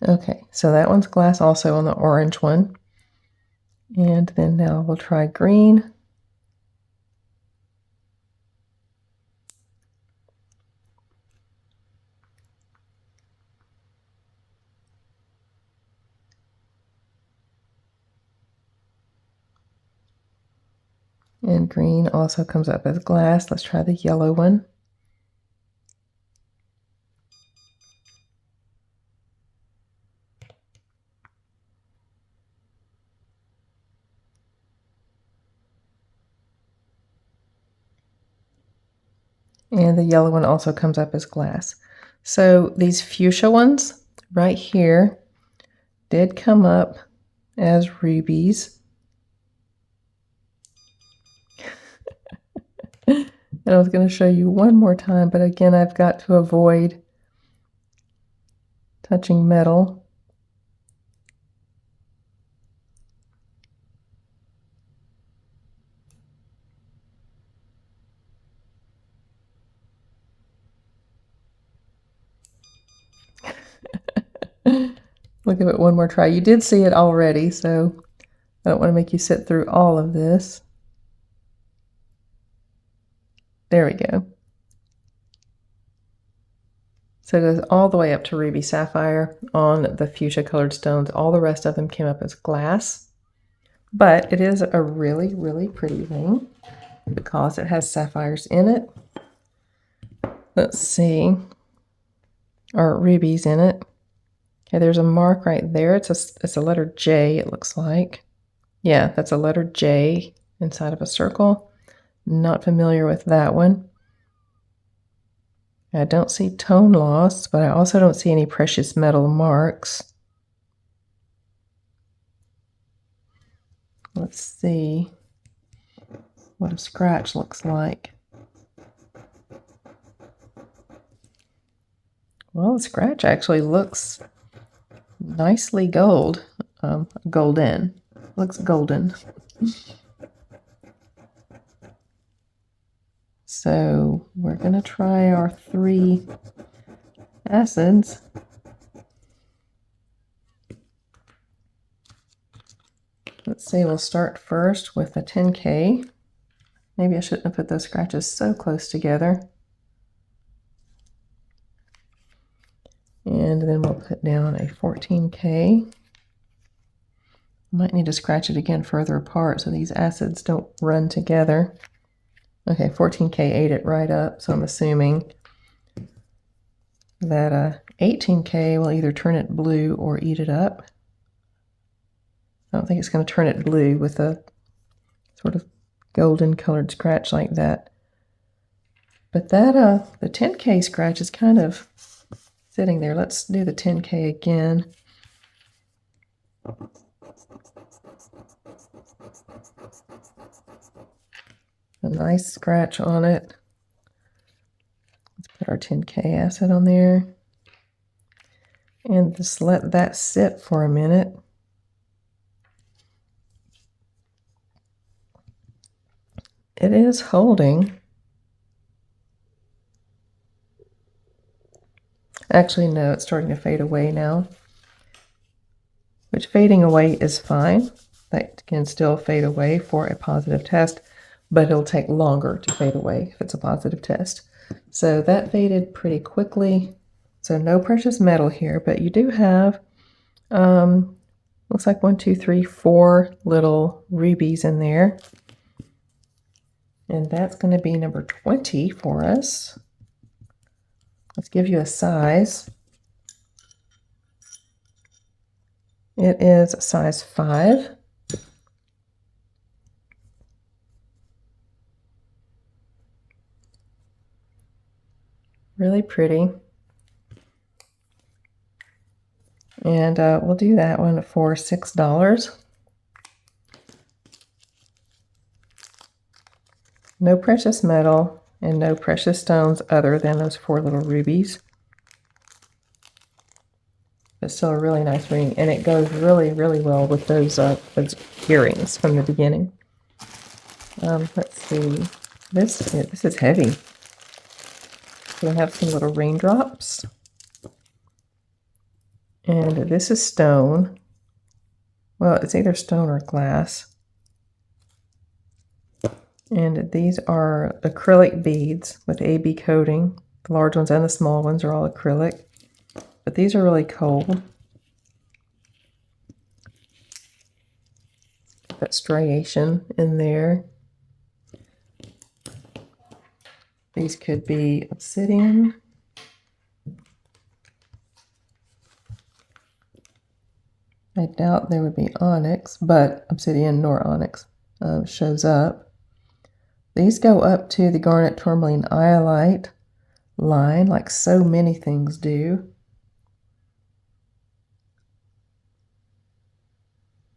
Okay, so that one's glass also on the orange one. And then now we'll try green. And green also comes up as glass. Let's try the yellow one. And the yellow one also comes up as glass. So these fuchsia ones right here did come up as rubies. And I was going to show you one more time, but again, I've got to avoid touching metal. We'll give it one more try. You did see it already, so I don't want to make you sit through all of this. There we go. So it goes all the way up to ruby sapphire on the fuchsia colored stones. All the rest of them came up as glass. But it is a really, really pretty ring because it has sapphires in it. Let's see. Or rubies in it. Okay, there's a mark right there. It's a letter J, it looks like. Yeah, that's a letter J inside of a circle. Not familiar with that one. I don't see tone loss, but I also don't see any precious metal marks. Let's see what a scratch looks like. Well, the scratch actually looks nicely golden. Looks golden. So we're going to try our 3 acids. Let's see, we'll start first with a 10K. Maybe I shouldn't have put those scratches so close together. And then we'll put down a 14K. Might need to scratch it again further apart so these acids don't run together. Okay, 14K ate it right up, so I'm assuming that 18K will either turn it blue or eat it up. I don't think it's going to turn it blue with a sort of golden colored scratch like that. But that the 10K scratch is kind of sitting there. Let's do the 10K again. A nice scratch on it. Let's put our 10K acid on there. And just let that sit for a minute. It is holding. Actually, no, it's starting to fade away now. Which fading away is fine. That can still fade away for a positive test, but it'll take longer to fade away if it's a positive test. So that faded pretty quickly. So no precious metal here, but you do have, looks like 1, 2, 3, 4 little rubies in there. And that's going to be number 20 for us. Let's give you a size. It is size 5. Really pretty. And we'll do that one for $6. No precious metal and no precious stones other than those 4 little rubies. But still a really nice ring, and it goes really, really well with those earrings from the beginning. Let's see. This is heavy. So I have some little raindrops. And this is stone. Well, it's either stone or glass. And these are acrylic beads with AB coating. The large ones and the small ones are all acrylic. But these are really cold. That striation in there. These could be obsidian. I doubt there would be onyx, but obsidian nor onyx shows up. These go up to the garnet tourmaline iolite line, like so many things do.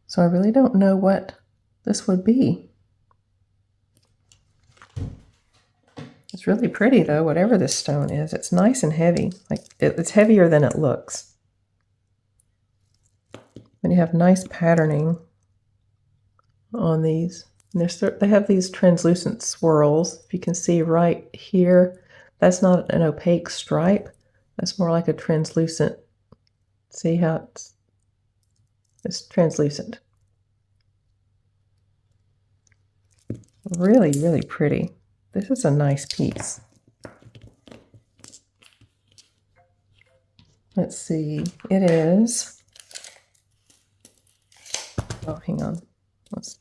So I really don't know what this would be. It's really pretty though, whatever this stone is. It's nice and heavy. Like it's heavier than it looks. And you have nice patterning on these. And they have these translucent swirls. If you can see right here, that's not an opaque stripe. That's more like a translucent. See how it's translucent. Really, really pretty. This is a nice piece. Let's see. It is. Oh, hang on. Let's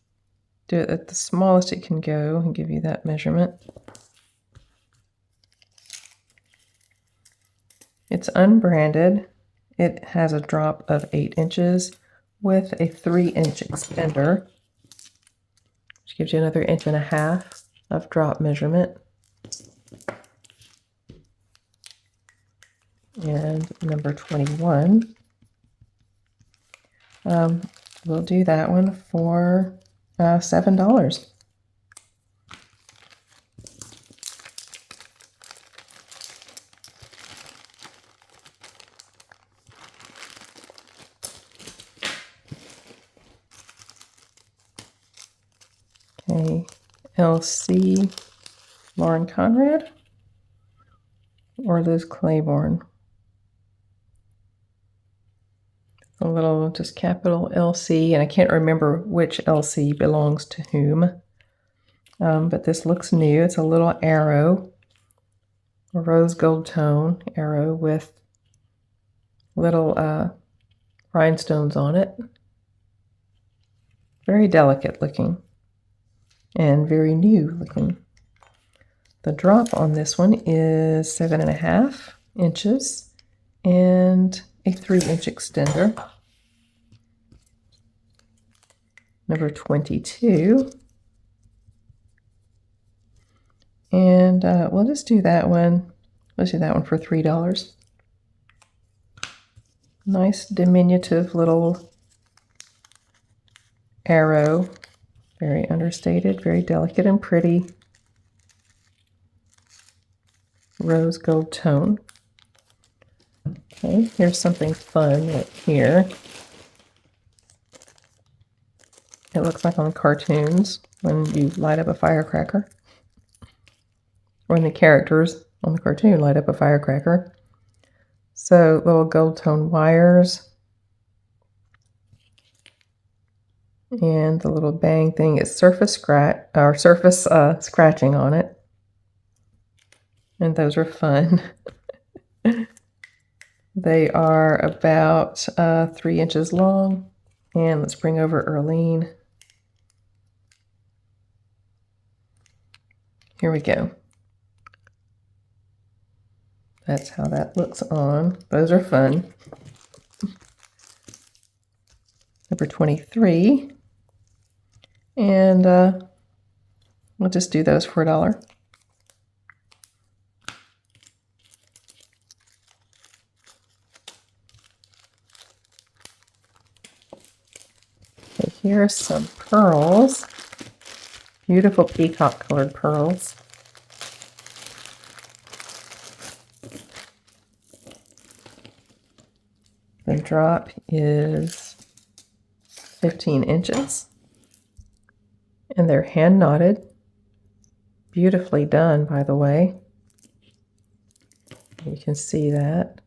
do it at the smallest it can go and give you that measurement. It's unbranded. It has a drop of 8 inches with a 3-inch extender, which gives you another 1.5 inches of drop measurement. And number 21. We'll do that one for $7. Okay, LC Lauren Conrad or Liz Claiborne. A little just capital LC, and I can't remember which LC belongs to whom. But this looks new. It's a little arrow, a rose gold tone arrow with little rhinestones on it. Very delicate looking and very new looking. The drop on this one is 7.5 inches and a 3-inch extender. Number 22. And we'll just do that one. Let's do that one for $3. Nice diminutive little arrow. Very understated, very delicate and pretty. Rose gold tone. Okay, here's something fun right here. It looks like on cartoons when you light up a firecracker. Or when the characters on the cartoon light up a firecracker. So little gold tone wires. And the little bang thing is surface scratching on it. And those are fun. They are about 3 inches long. And let's bring over Earlene. Here we go. That's how that looks on. Those are fun. Number 23. And we'll just do those for $1. Okay, here are some pearls. If Beautiful peacock colored pearls. The drop is 15 inches. And they're hand knotted. Beautifully done, by the way. You can see that.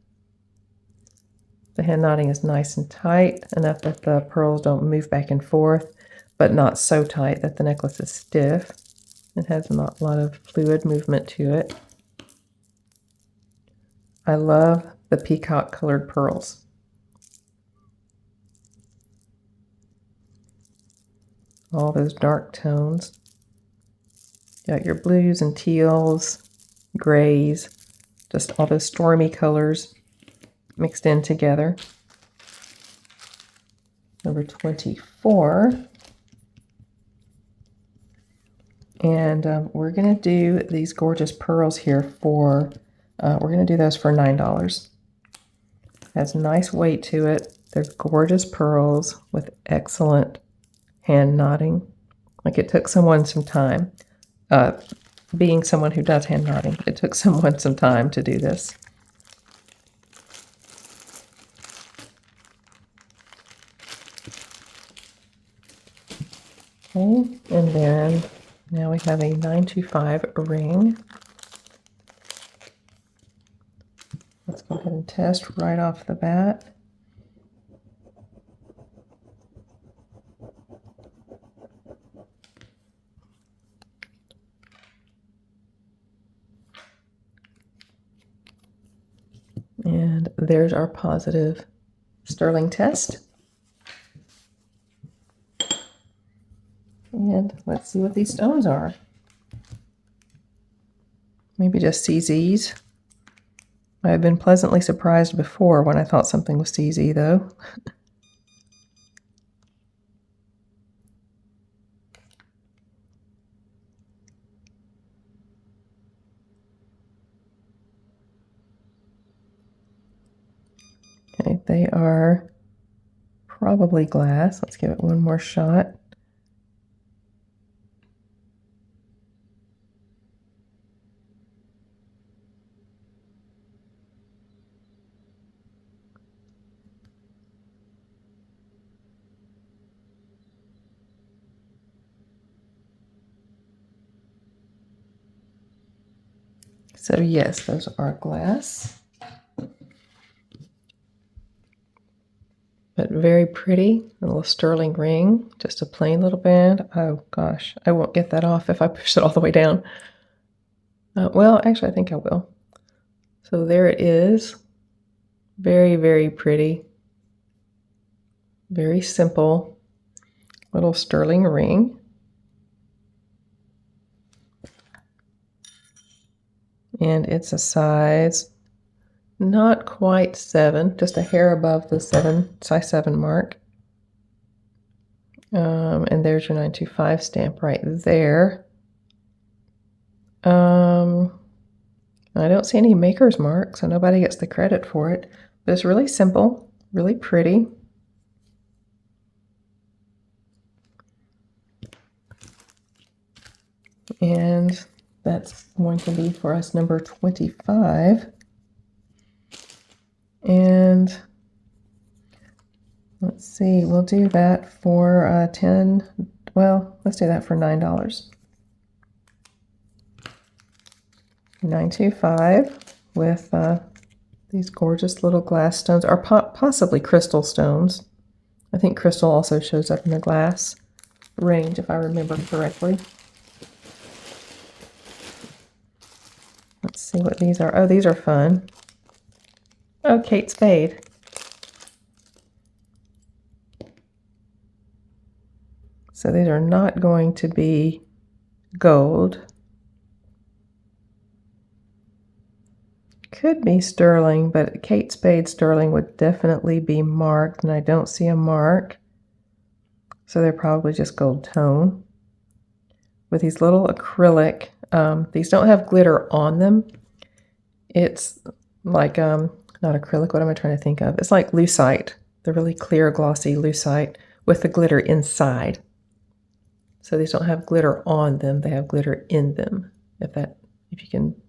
The hand knotting is nice and tight, enough that the pearls don't move back and forth, but not so tight that the necklace is stiff. It has not a lot of fluid movement to it. I love the peacock colored pearls. All those dark tones. Got your blues and teals, grays, just all those stormy colors mixed in together. Number 24. And we're going to do these gorgeous pearls here for, we're going to do those for $9. Has nice weight to it. They're gorgeous pearls with excellent hand knotting. Like it took someone some time. Being someone who does hand knotting, it took someone some time to do this. Okay, and then now we have a 925 ring. Let's go ahead and test right off the bat. And there's our positive sterling test. And let's see what these stones are. Maybe just CZs. I've been pleasantly surprised before when I thought something was CZ, though. Okay, they are probably glass. Let's give it one more shot. So yes, those are glass. But very pretty, a little sterling ring, just a plain little band. Oh gosh, I won't get that off if I push it all the way down. Well, actually, I think I will. So there it is. Very, very pretty. Very simple little sterling ring. And it's a size not quite 7, just a hair above the size 7 mark. And there's your 925 stamp right there. I don't see any maker's mark, so nobody gets the credit for it. But it's really simple, really pretty. And that's going to be for us number 25. And let's see, we'll do that for 10, well, let's do that for $9. 925 with these gorgeous little glass stones, or possibly crystal stones. I think crystal also shows up in the glass range, if I remember correctly. Let's see what these are. Oh, these are fun. Oh, Kate Spade. So these are not going to be gold. Could be sterling, but Kate Spade sterling would definitely be marked, and I don't see a mark. So they're probably just gold tone. With these little acrylic, these don't have glitter on them. It's like, not acrylic, what am I trying to think of? It's like lucite, the really clear, glossy lucite with the glitter inside. So these don't have glitter on them, they have glitter in them, if you can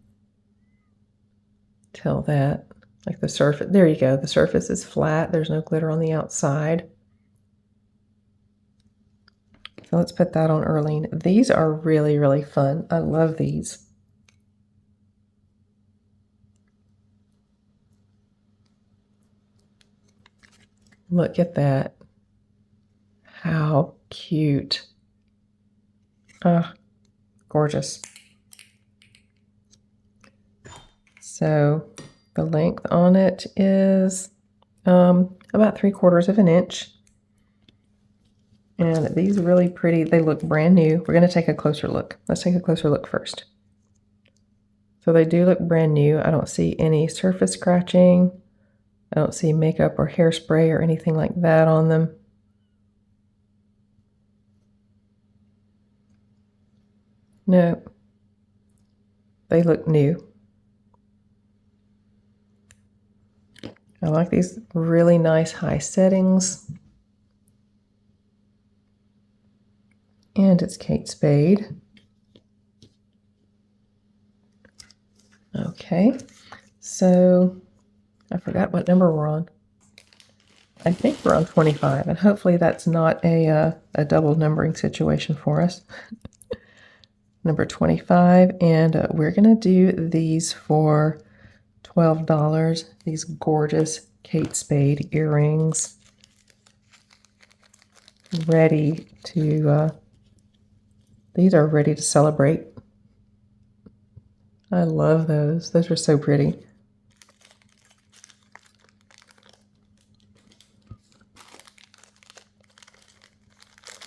tell that. Like the surface, there you go, the surface is flat, there's no glitter on the outside. So let's put that on Earlene. These are really, really fun. I love these. Look at that. How cute. Ah, gorgeous. So the length on it is about 3/4 of an inch. And these are really pretty. They look brand new. We're going to take a closer look. Let's take a closer look first. So they do look brand new. I don't see any surface scratching. I don't see makeup or hairspray or anything like that on them. No, they look new. I like these really nice high settings. And it's Kate Spade. Okay, so I forgot what number we're on. I think we're on 25, and hopefully that's not a double numbering situation for us. Number 25, and we're going to do these for $12. These gorgeous Kate Spade earrings. Ready to, these are ready to celebrate. I love those. Those are so pretty.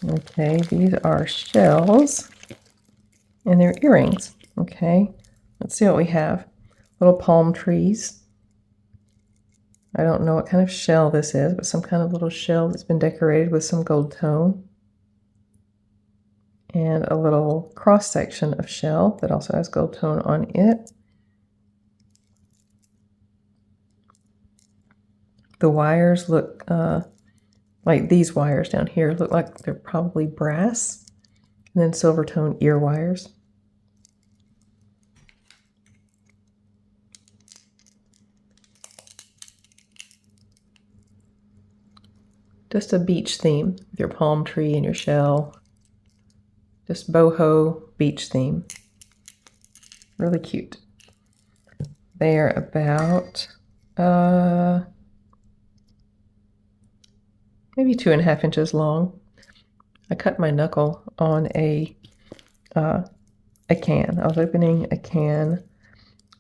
Okay, these are shells, and they're earrings. Okay, let's see what we have. Little palm trees. I don't know what kind of shell this is, but some kind of little shell that's been decorated with some gold tone. And a little cross section of shell that also has gold tone on it. The wires look like these wires down here look like they're probably brass, and then silver tone ear wires. Just a beach theme with your palm tree and your shell. Just boho beach theme. Really cute. They're about maybe 2.5 inches long. I cut my knuckle on a can. I was opening a can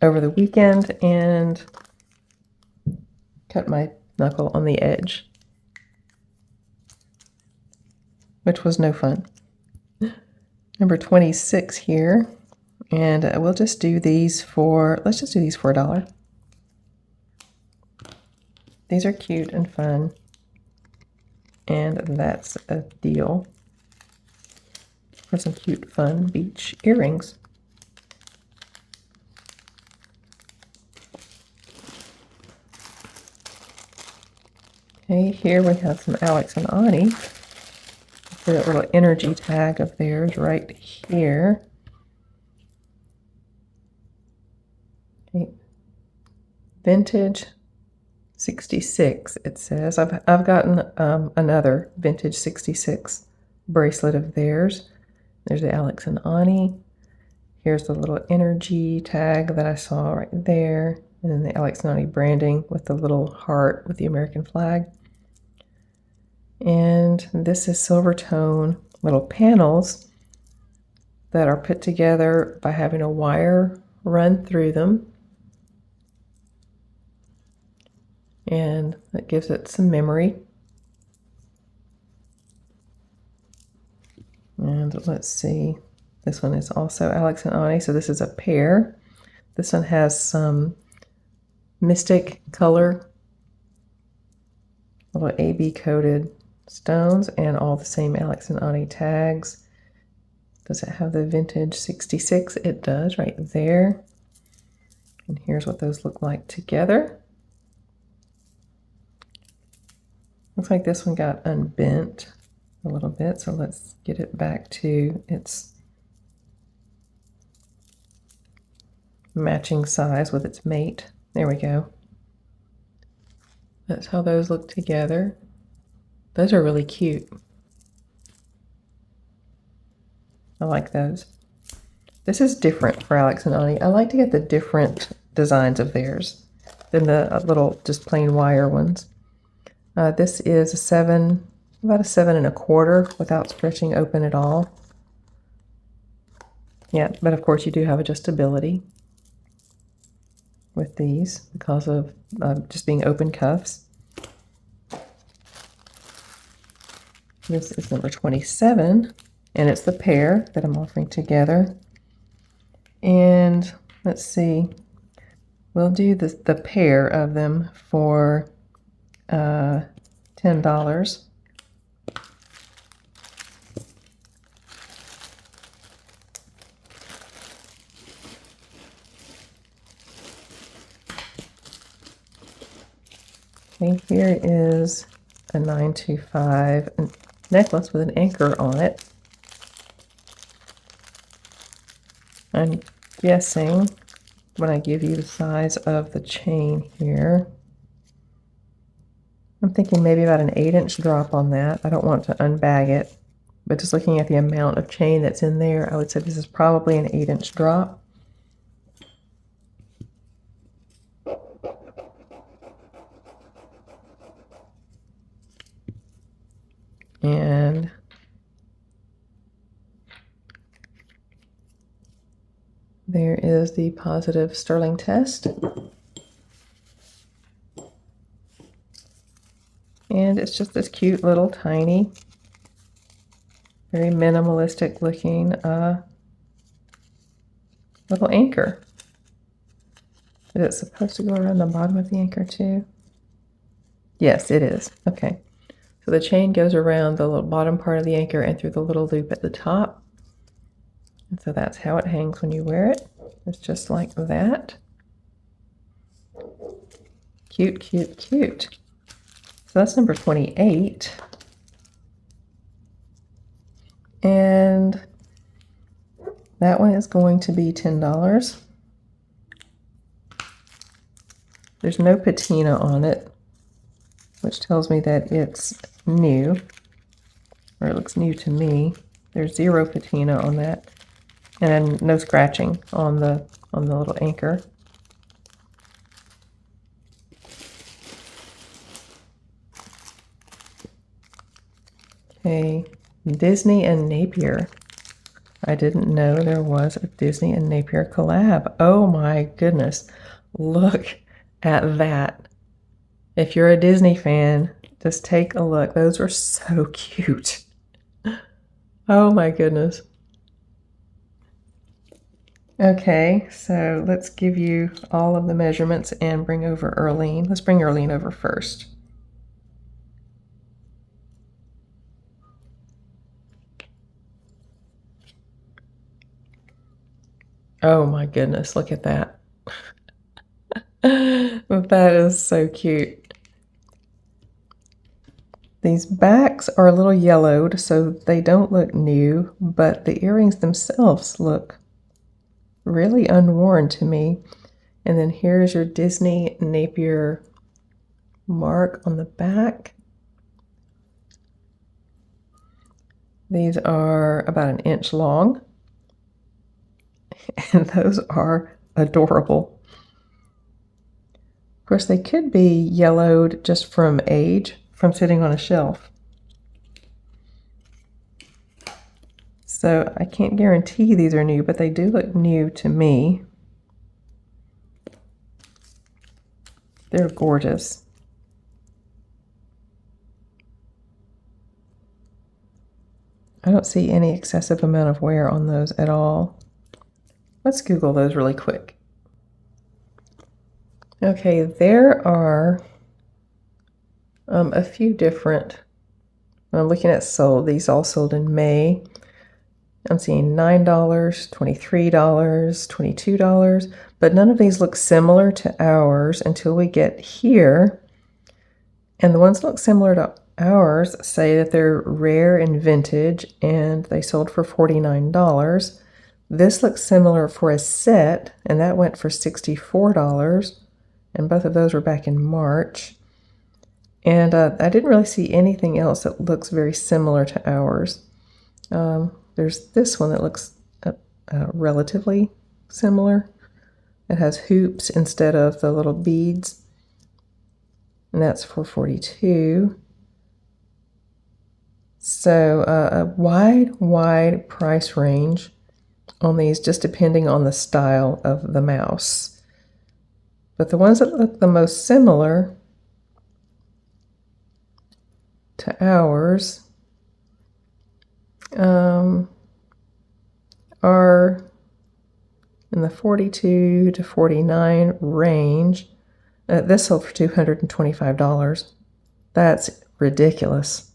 over the weekend and cut my knuckle on the edge, which was no fun. Number 26 here, and we'll just do these for, let's just do these for $1. These are cute and fun, and that's a deal for some cute, fun beach earrings. Okay, here we have some Alex and Ani. See that little energy tag of theirs right here. Okay. Vintage 66, it says. I've gotten another vintage 66 bracelet of theirs. There's the Alex and Ani. Here's the little energy tag that I saw right there. And then the Alex and Ani branding with the little heart with the American flag. And this is silver tone little panels that are put together by having a wire run through them. And that gives it some memory. And let's see, this one is also Alex and Ani, so this is a pair. This one has some mystic color, little AB coated stones, and all the same Alex and Ani tags. Does it have the vintage 66? It does, right there. And here's what those look like together. Looks like this one got unbent. a little bit, so let's get it back to its matching size with its mate. There we go. That's how those look together. Those are really cute. I like those. This is different for Alex and Ani. I like to get the different designs of theirs than the little just plain wire ones. This is about a 7¼ without stretching open at all. Yeah, but of course you do have adjustability with these because of just being open cuffs. This is number 27, and it's the pair that I'm offering together. And let's see, we'll do the pair of them for $10. Okay, here is a 925 necklace with an anchor on it. I'm guessing when I give you the size of the chain here, I'm thinking maybe about an 8-inch drop on that. I don't want to unbag it, but just looking at the amount of chain that's in there, I would say this is probably an 8-inch drop. And there is the positive sterling test. And it's just this cute little tiny, very minimalistic looking little anchor. Is it supposed to go around the bottom of the anchor too? Yes, it is. Okay. So the chain goes around the little bottom part of the anchor and through the little loop at the top. And so that's how it hangs when you wear it. It's just like that. Cute, cute, cute. So that's number 28. And that one is going to be $10. There's no patina on it, which tells me that it's new, or it looks new to me. There's 0 patina on that, and then no scratching on the little anchor. Okay, Disney and Napier. I didn't know there was a Disney and Napier collab. Oh my goodness, look at that. If you're a Disney fan, just take a look. Those are so cute. Oh my goodness. Okay, so let's give you all of the measurements and bring over Earlene. Let's bring Earlene over first. Oh my goodness, look at that. That is so cute. These backs are a little yellowed, so they don't look new, but the earrings themselves look really unworn to me. And then here's your Disney Napier mark on the back. These are about an inch long, and those are adorable. Of course, they could be yellowed just from age, from sitting on a shelf. So I can't guarantee these are new, but they do look new to me. They're gorgeous. I don't see any excessive amount of wear on those at all. Let's Google those really quick. Okay, there are a few different, I'm looking at sold, these all sold in May. I'm seeing $9, $23, $22, but none of these look similar to ours until we get here. And the ones that look similar to ours say that they're rare and vintage, and they sold for $49. This looks similar for a set, and that went for $64. And both of those were back in March. And I didn't really see anything else that looks very similar to ours. There's this one that looks relatively similar. It has hoops instead of the little beads, and that's for $42. So a wide price range on these, just depending on the style of the mouse. But the ones that look the most similar to ours are in the $42 to $49 range. This sold for $225. That's ridiculous.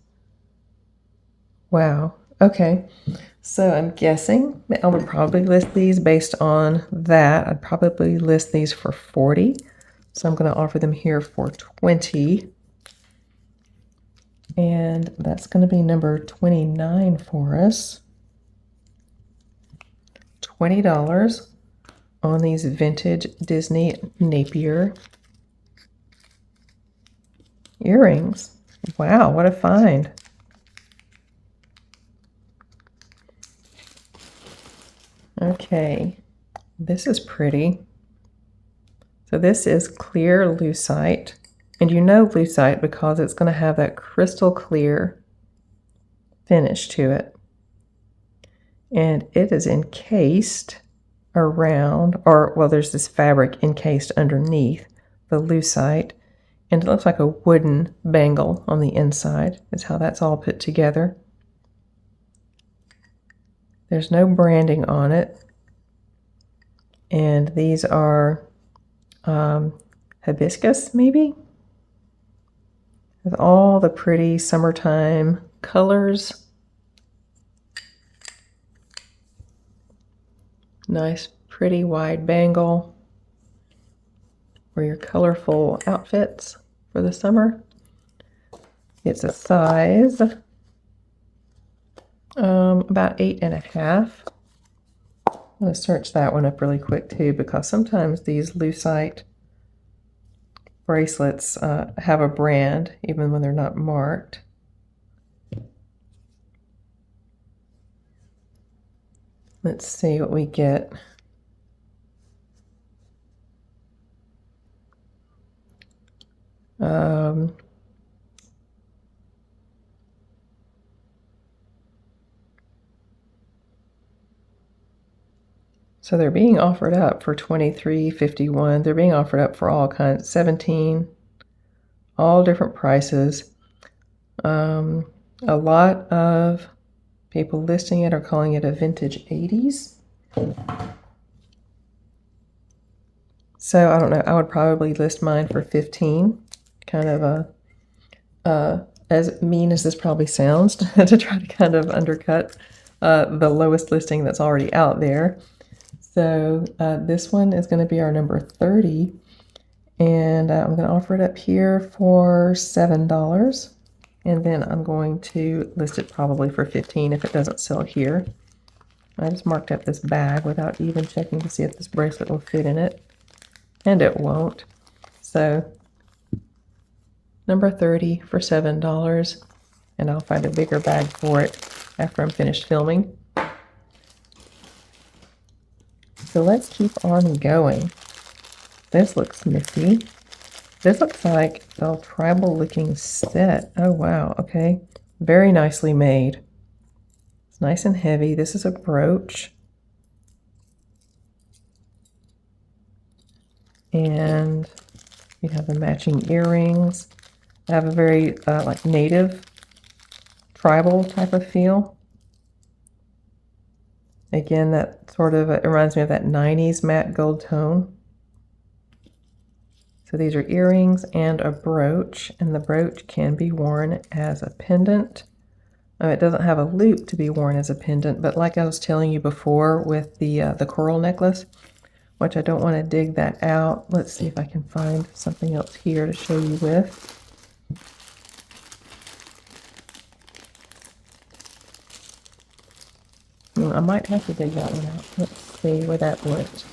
Wow. Okay. So I'm guessing I would probably list these based on that. I'd probably list these for $40. So I'm going to offer them here for $20. And that's going to be number 29 for us. $20 on these vintage Disney Napier earrings. Wow, what a find. Okay, this is pretty. So this is clear lucite. And you know lucite because it's going to have that crystal clear finish to it. And it is encased around, well, there's this fabric encased underneath the lucite. And it looks like a wooden bangle on the inside is how that's all put together. There's no branding on it. And these are hibiscus, maybe? With all the pretty summertime colors. Nice, pretty wide bangle for your colorful outfits for the summer. It's a size about 8.5. I'm going to search that one up really quick too, because sometimes these lucite bracelets have a brand even when they're not marked. Let's see what we get. So they're being offered up for $23.51. They're being offered up for all kinds, $17, all different prices. A lot of people listing it are calling it a vintage 80s. So I don't know, I would probably list mine for $15. Kind of as mean as this probably sounds to try to kind of undercut the lowest listing that's already out there. So this one is going to be our number 30, and I'm going to offer it up here for $7, and then I'm going to list it probably for $15 if it doesn't sell here. I just marked up this bag without even checking to see if this bracelet will fit in it, and it won't. So number 30 for $7, and I'll find a bigger bag for it after I'm finished filming. So let's keep on going. This looks nifty. This looks like a tribal looking set. Oh wow, okay. Very nicely made. It's nice and heavy. This is a brooch. And you have the matching earrings. I have a very like native tribal type of feel. Again, that sort of, it reminds me of that 90s matte gold tone. So these are earrings and a brooch, and the brooch can be worn as a pendant. It doesn't have a loop to be worn as a pendant, but like I was telling you before with the coral necklace, which I don't want to dig that out. Let's see if I can find something else here to show you with. I might have to dig that one out. Let's see where that went.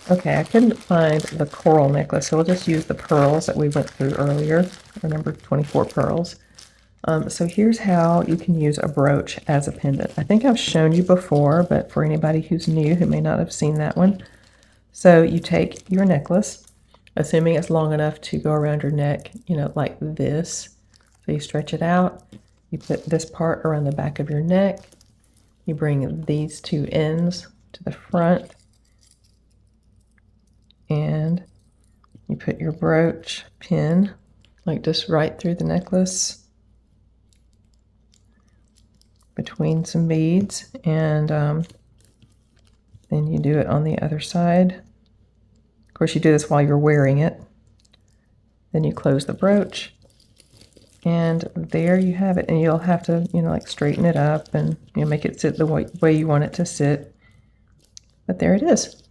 Okay, I couldn't find the coral necklace, so we'll just use the pearls that we went through earlier. Remember, 24 pearls. So here's how you can use a brooch as a pendant. I think I've shown you before, but for anybody who's new who may not have seen that one. So you take your necklace, assuming it's long enough to go around your neck, you know, like this. So you stretch it out, you put this part around the back of your neck, you bring these two ends to the front, and you put your brooch pin like just right through the necklace between some beads, and then you do it on the other side. Of course, you do this while you're wearing it. Then you close the brooch, and there you have it. And you'll have to, you know, like straighten it up and, you know, make it sit the way you want it to sit. But there it is.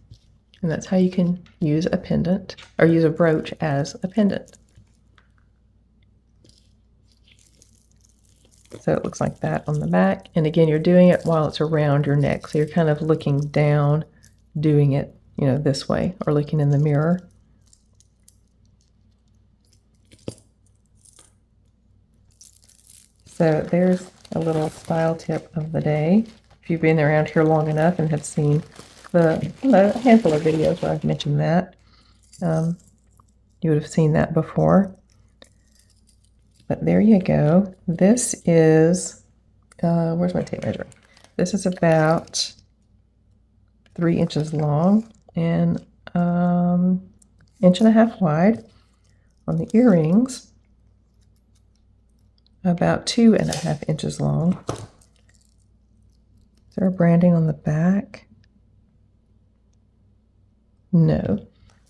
And that's how you can use a pendant, or use a brooch as a pendant. So it looks like that on the back. And again, you're doing it while it's around your neck. So you're kind of looking down, doing it, you know, this way, or looking in the mirror. So there's a little style tip of the day. If you've been around here long enough and have seen the, you know, a handful of videos where I've mentioned that, you would have seen that before. But there you go. This is, where's my tape measure? This is about 3 inches long and 1.5 inches wide. On the earrings, about 2.5 inches long. Is there branding on the back? No.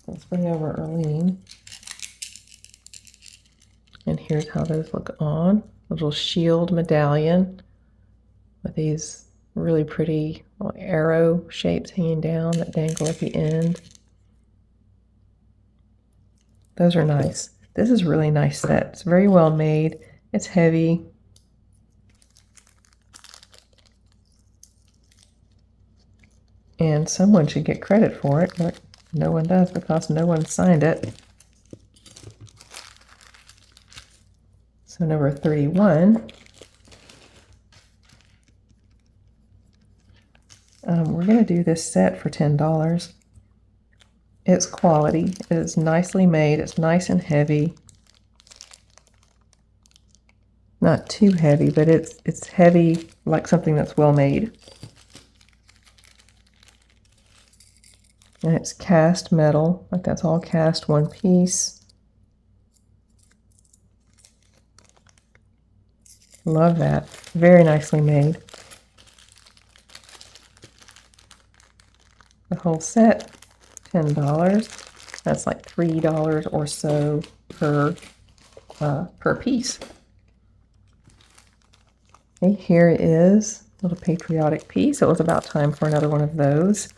Let's bring over Erlene. And here's how those look on. A little shield medallion with these really pretty arrow shapes hanging down that dangle at the end. Those are nice. This is really nice set. It's very well made. It's heavy. And someone should get credit for it, but no one does because no one signed it. So number 31. We're going to do this set for $10. It's quality. It is nicely made. It's nice and heavy. Not too heavy, but it's heavy like something that's well made. And it's cast metal, like that's all cast one piece. Love that. Very nicely made. The whole set, $10. That's like $3 or so per piece. Okay, here is a little patriotic piece. It was about time for another one of those.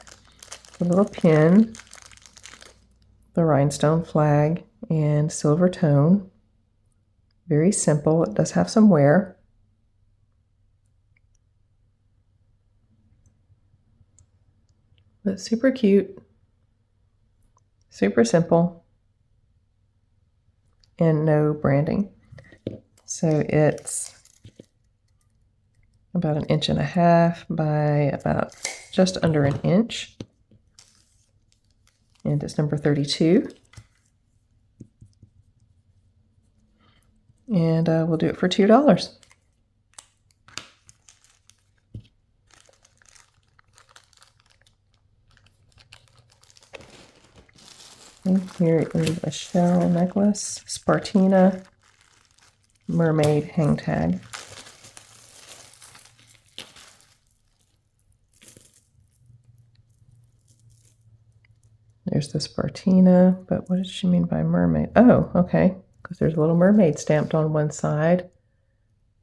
A little pin, the rhinestone flag, and silver tone. Very simple. It does have some wear. But super cute, super simple, and no branding. So it's about 1.5 inches by about just under 1 inch. And it's number 32. And we'll do it for $2. And here is a shell necklace, Spartina mermaid hang tag. There's the Spartina, but what does she mean by mermaid? Oh, okay, because there's a little mermaid stamped on one side,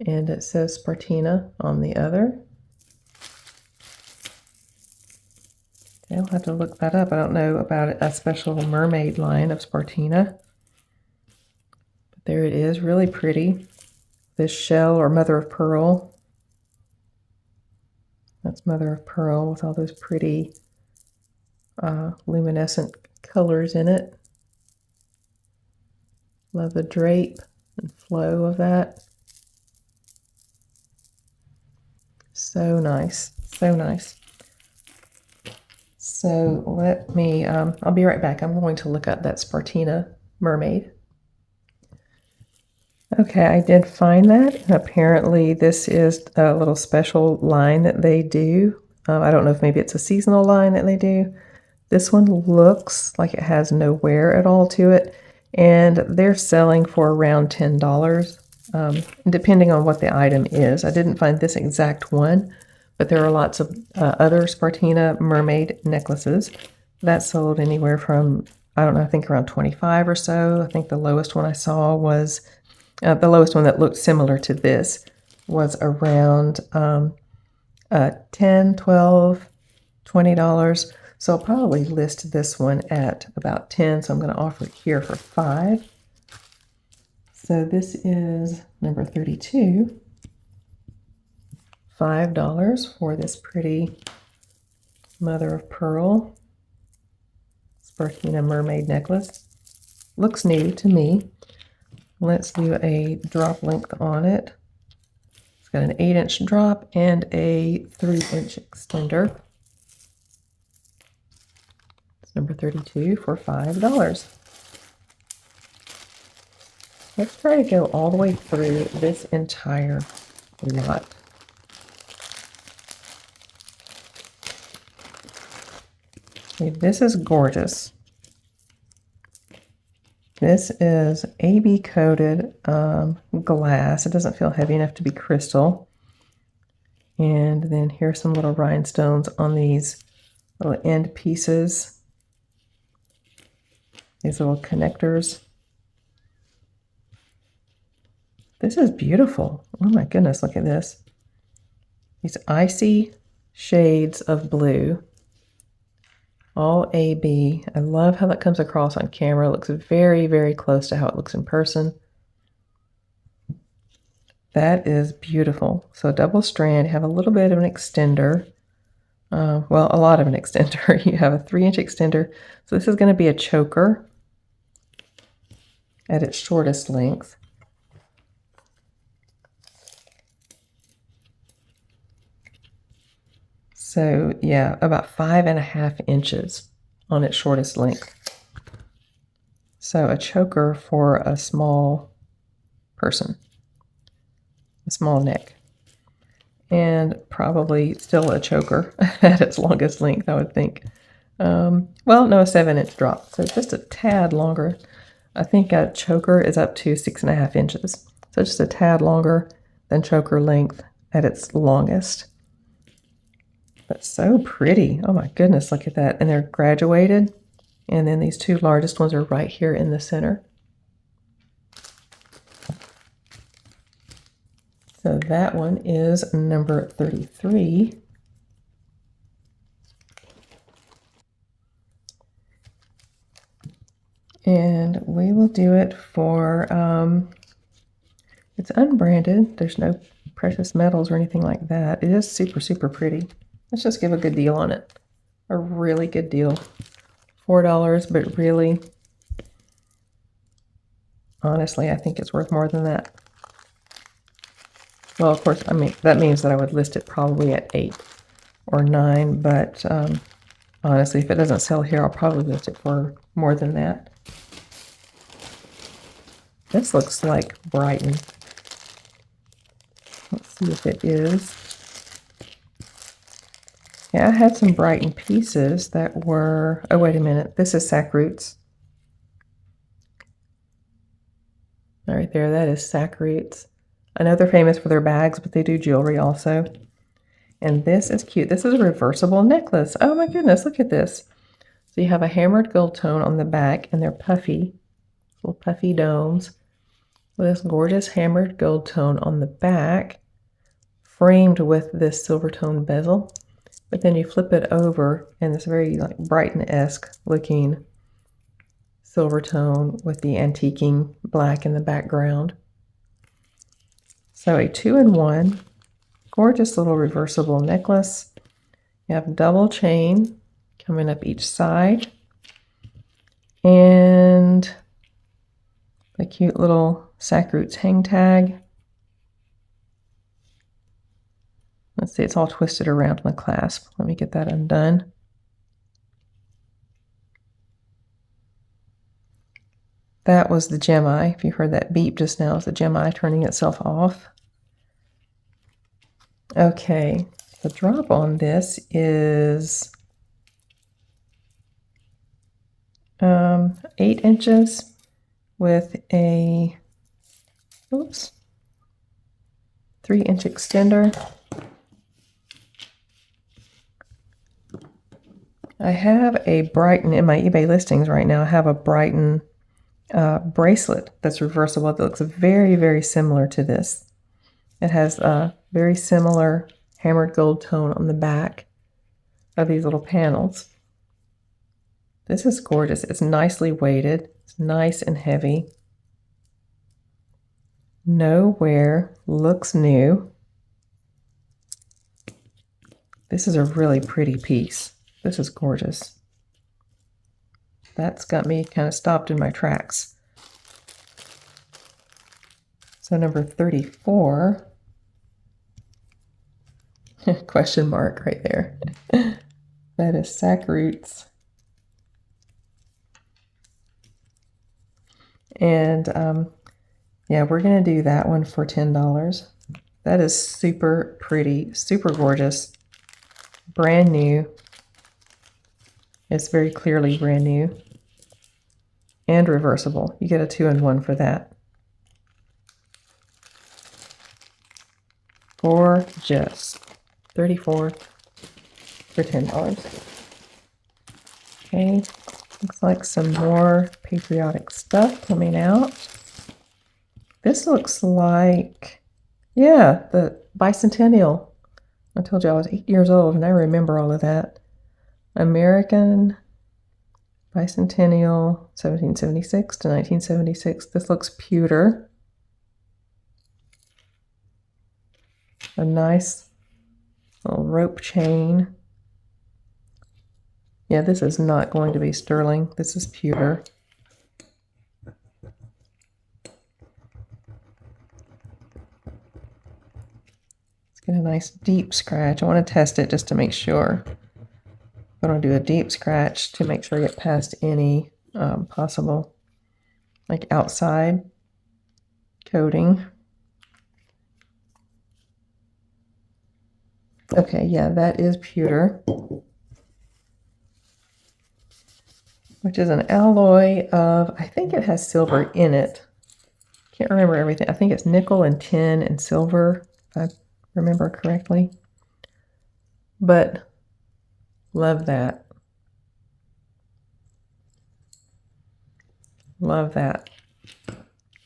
and it says Spartina on the other. I'll have to look that up. I don't know about a special mermaid line of Spartina. There it is, really pretty. This shell or mother of pearl. That's mother of pearl with all those pretty luminescent colors in it. Love the drape and flow of that. So nice, so nice. So let me, I'll be right back. I'm going to look up that Spartina mermaid. Okay, I did find that. Apparently this is a little special line that they do. I don't know if maybe it's a seasonal line that they do. This one looks like it has no wear at all to it, and they're selling for around $10, depending on what the item is. I didn't find this exact one, but there are lots of other Spartina mermaid necklaces that sold anywhere from, I don't know, I think around 25 or so. I think the lowest one I saw was, the lowest one that looked similar to this was around 10, 12, $20. So I'll probably list this one at about 10, so I'm going to offer it here for 5. So this is number 32, $5 for this pretty mother of pearl Spartina mermaid necklace. Looks new to me. Let's do a drop length on it. It's got an 8-inch drop and a 3-inch extender. Number 32 for $5. Let's try to go all the way through this entire lot. Okay, this is gorgeous. This is AB coated glass. It doesn't feel heavy enough to be crystal. And then here's some little rhinestones on these little end pieces. These little connectors. This is beautiful. Oh my goodness, look at this. These icy shades of blue. All AB. I love how that comes across on camera. It looks very, very close to how it looks in person. That is beautiful. So double strand, have a little bit of an extender. Well, a lot of an extender. You have a 3-inch extender. So this is going to be a choker at its shortest length. So yeah, about 5.5 inches on its shortest length. So a choker for a small person, a small neck, and probably still a choker at its longest length, I would think. Well, no, a 7-inch drop, so just a tad longer. I think a choker is up to 6.5 inches. So just a tad longer than choker length at its longest. But so pretty. Oh my goodness, look at that. And they're graduated. And then these two largest ones are right here in the center. So that one is number 33. And we will do it for, it's unbranded. There's no precious metals or anything like that. It is super, super pretty. Let's just give a good deal on it. A really good deal. $4, but really, honestly, I think it's worth more than that. Well, of course, I mean, that means that I would list it probably at 8 or 9, but honestly, if it doesn't sell here, I'll probably list it for more than that. This looks like Brighton. Let's see if it is. Yeah, I had some Brighton pieces that were, oh, wait a minute. This is Sac Roots. Right there, that is Sac Roots. I know they're famous for their bags, but they do jewelry also. And this is cute. This is a reversible necklace. Oh my goodness, look at this. So you have a hammered gold tone on the back, and they're puffy, little puffy domes, with this gorgeous hammered gold tone on the back, framed with this silver tone bezel. But then you flip it over, and it's very like Brighton-esque looking silver tone with the antiquing black in the background. So a 2-in-1, gorgeous little reversible necklace. You have double chain coming up each side, and a cute little sacroots hang tag. Let's see, it's all twisted around in the clasp. Let me get that undone. That was the gem eye. If you heard that beep just now, it's the gem eye turning itself off. Okay, the drop on this is 8 inches with a 3-inch extender. I have a Brighton in my eBay listings right now. I have a Brighton bracelet that's reversible that looks very, very similar to this. It has a very similar hammered gold tone on the back of these little panels. This is gorgeous. It's nicely weighted. It's nice and heavy. No wear. Looks new. This is a really pretty piece. This is gorgeous. That's got me kind of stopped in my tracks. So number 34, question mark right there. That is sacroots. And yeah, we're going to do that one for $10. That is super pretty, super gorgeous, brand new. It's very clearly brand new and reversible. You get a 2-in-1 for that. Gorgeous. 34 for $10. Okay, looks like some more patriotic stuff coming out. This looks like, yeah, the bicentennial. I told you I was 8 years old and I remember all of that. American bicentennial, 1776 to 1976. This looks pewter. A nice little rope chain. Yeah, this is not going to be sterling. This is pewter. Let's get a nice deep scratch. I want to test it just to make sure. I'm going to do a deep scratch to make sure I get past any possible like outside coating. Okay, yeah, that is pewter, which is an alloy of, I think it has silver in it. Can't remember everything. I think it's nickel and tin and silver, if I remember correctly. But love that. Love that.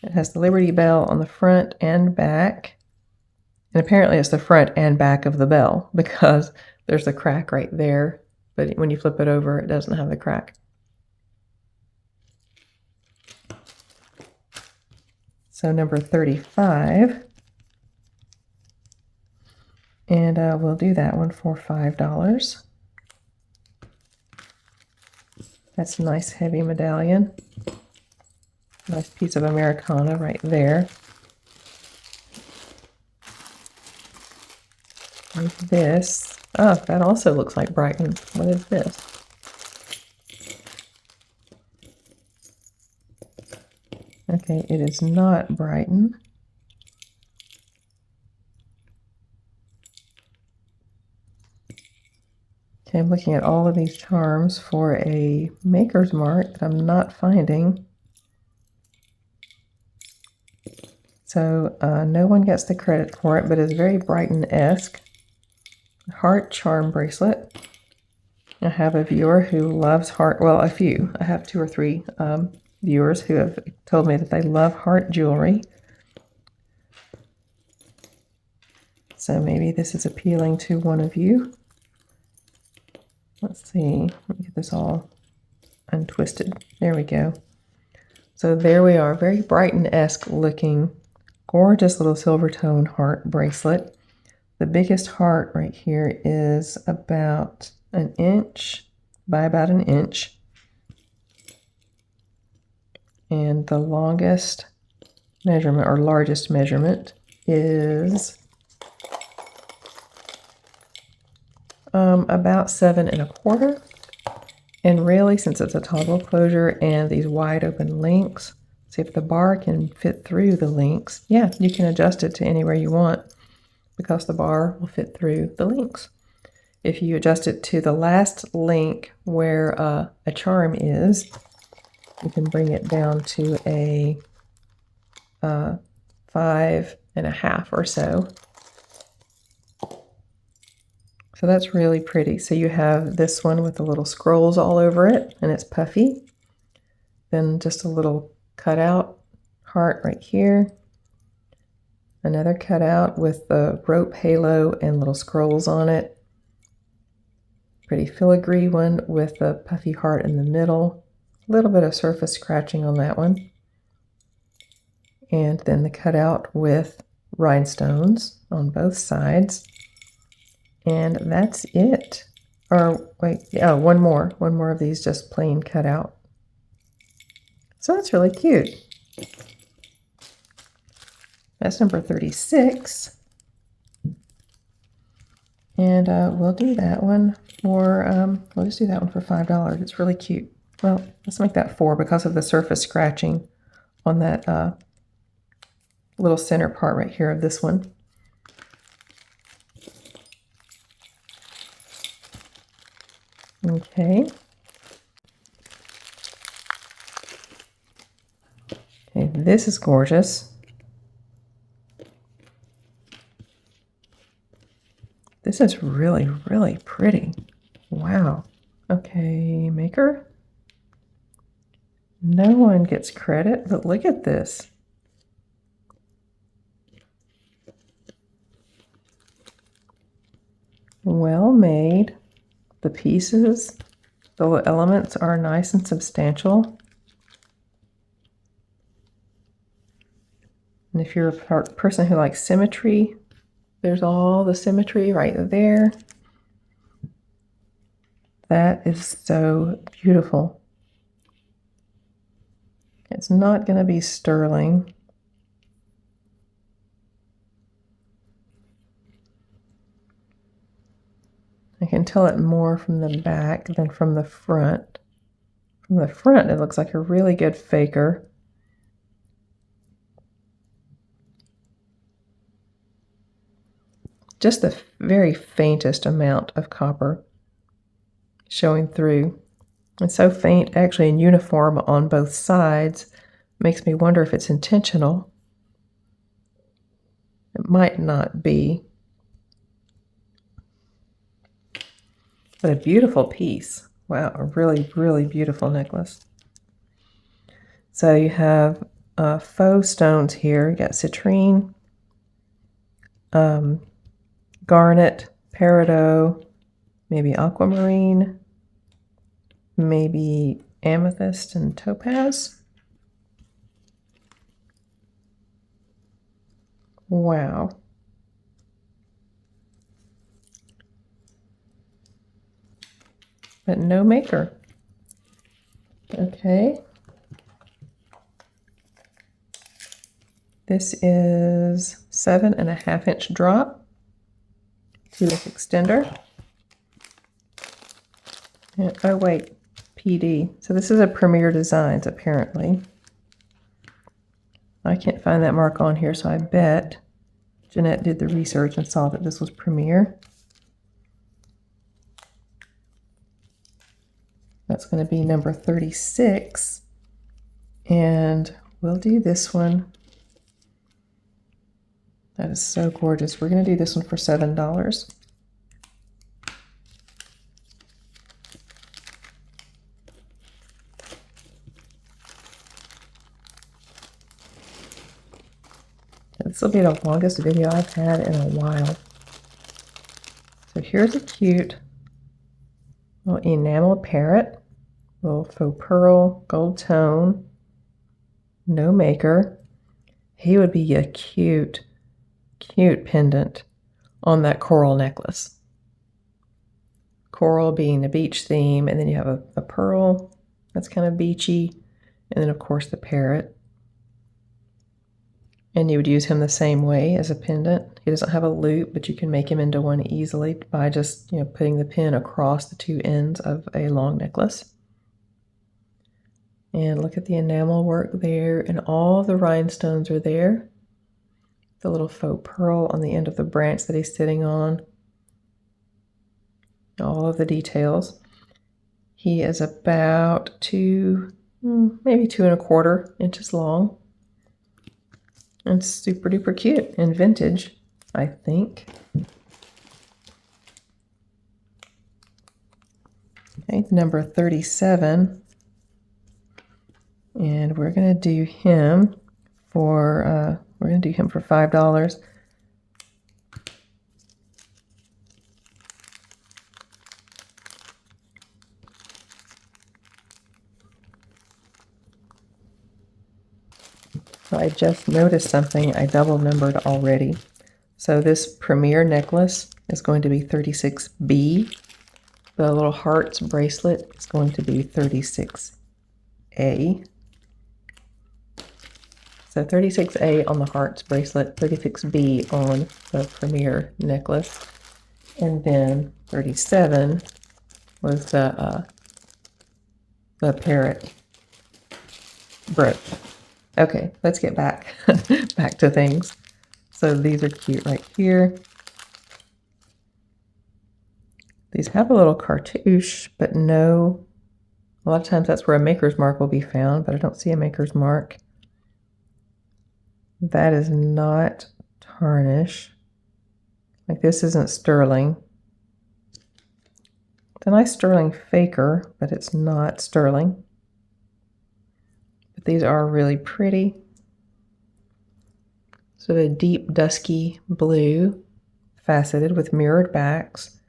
It has the Liberty Bell on the front and back. And apparently it's the front and back of the bell because there's a crack right there. But when you flip it over, it doesn't have the crack. So number 35. And we'll do that one for $5. That's a nice heavy medallion. Nice piece of Americana right there. And this, oh, that also looks like Brighton. What is this? Okay, it is not Brighton. Okay, I'm looking at all of these charms for a maker's mark that I'm not finding. So no one gets the credit for it, but it's very Brighton-esque. Heart charm bracelet. I have a viewer who loves heart, well, a few. I have 2 or 3 viewers who have told me that they love heart jewelry. So maybe this is appealing to one of you. Let's see. Let me get this all untwisted. There we go. So there we are, very Brighton-esque looking, gorgeous little silver tone heart bracelet. The biggest heart right here is about an inch by about an inch. And the longest measurement, or largest measurement, is about 7 1/4. And really, since it's a toggle closure and these wide open links, see if the bar can fit through the links. Yeah, you can adjust it to anywhere you want because the bar will fit through the links. If you adjust it to the last link where a charm is, you can bring it down to a 5 1/2 or so. So that's really pretty. So you have this one with the little scrolls all over it, and it's puffy. Then just a little cutout heart right here. Another cutout with the rope halo and little scrolls on it. Pretty filigree one with the puffy heart in the middle. A little bit of surface scratching on that one. And then the cutout with rhinestones on both sides. And that's it. Or wait, oh, one more of these just plain cut out. So that's really cute. That's number 36. And we'll do that one for, we'll just do that one for $5. It's really cute. Well, let's make that 4 because of the surface scratching on that little center part right here of this one. Okay. Okay, this is gorgeous. This is really, really pretty. Wow. Okay, maker. No one gets credit, but look at this. Well made. The pieces, the elements are nice and substantial. And if you're a person who likes symmetry, there's all the symmetry right there. That is so beautiful. It's not going to be sterling. I can tell it more from the back than from the front. From the front, it looks like a really good faker. Just the very faintest amount of copper showing through. It's so faint, actually, and uniform on both sides. Makes me wonder if it's intentional. It might not be. But a beautiful piece. Wow, a really, really beautiful necklace. So you have faux stones here. You got citrine, garnet, peridot, maybe aquamarine, maybe amethyst and topaz. Wow. But no maker. Okay. This is 7 1/2 inch drop to this extender. And, oh wait, PD. So this is a Premier Designs apparently. I can't find that mark on here, so I bet Jeanette did the research and saw that this was Premier. That's going to be number 36. And we'll do this one. That is so gorgeous. We're going to do this one for $7. This will be the longest video I've had in a while. So here's a cute little enamel parrot, little faux pearl, gold tone, no maker. He would be a cute, cute pendant on that coral necklace. Coral being the beach theme, and then you have a pearl that's kind of beachy, and then of course the parrot. And you would use him the same way as a pendant. He doesn't have a loop, but you can make him into one easily by just, putting the pin across the two ends of a long necklace. And look at the enamel work there, and all the rhinestones are there. The little faux pearl on the end of the branch that he's sitting on. All of the details. He is about maybe 2¼ inches long. And super duper cute and vintage, I think. Okay, number 37. And we're going to do him for $5. So I just noticed something. I double numbered already. So this premier necklace is going to be 36B. The little hearts bracelet is going to be 36A. So 36A on the hearts bracelet, 36B on the premier necklace, and then 37 was the parrot brooch. Okay, let's get back to things. So these are cute right here. These have a little cartouche, but no, a lot of times that's where a maker's mark will be found, but I don't see a maker's mark. That is not tarnish. Like, this isn't sterling. It's a nice sterling faker, but it's not sterling. But these are really pretty. So a deep dusky blue, faceted with mirrored backs,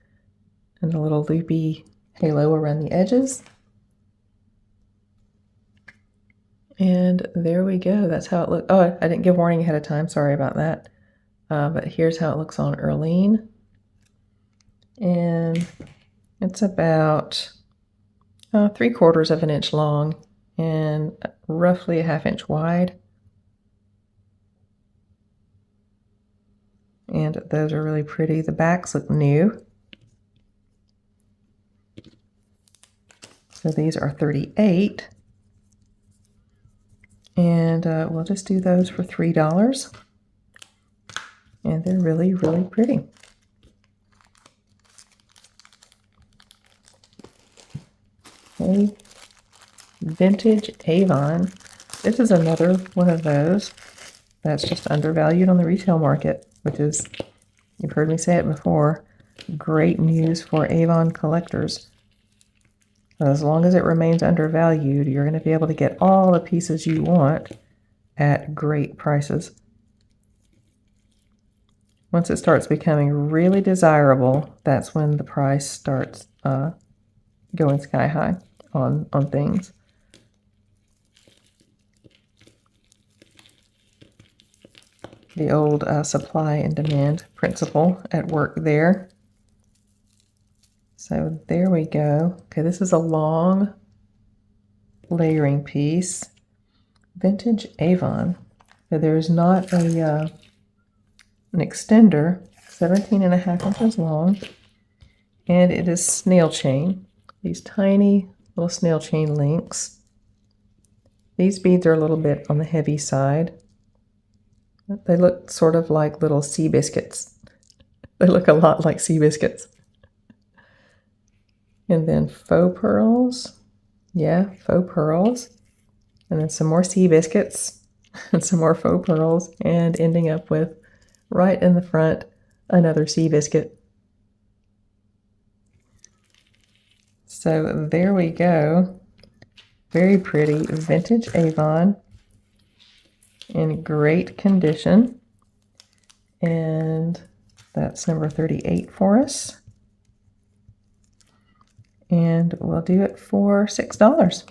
and a little loopy halo around the edges. And there we go. That's how it looks. Oh, I didn't give warning ahead of time. Sorry about that. But here's how it looks on Erlene. And it's about 3/4 of an inch long and roughly a 1/2 inch wide. And those are really pretty. The backs look new. So these are 38. And we'll just do those for $3. And they're really, really pretty. Okay. Vintage Avon. This is another one of those that's just undervalued on the retail market, which is, you've heard me say it before, great news for Avon collectors. As long as it remains undervalued, you're going to be able to get all the pieces you want at great prices. Once it starts becoming really desirable, that's when the price starts going sky high on things. The old supply and demand principle at work there. So there we go. Okay, this is a long layering piece. Vintage Avon. So there's not an extender, 17.5 inches long, and it is snail chain. These tiny little snail chain links. These beads are a little bit on the heavy side. They look sort of like little sea biscuits. They look a lot like sea biscuits. And then faux pearls. Yeah, faux pearls. And then some more sea biscuits and some more faux pearls, and ending up with, right in the front, another sea biscuit. So there we go. Very pretty vintage Avon in great condition. And that's number 38 for us. And we'll do it for $6.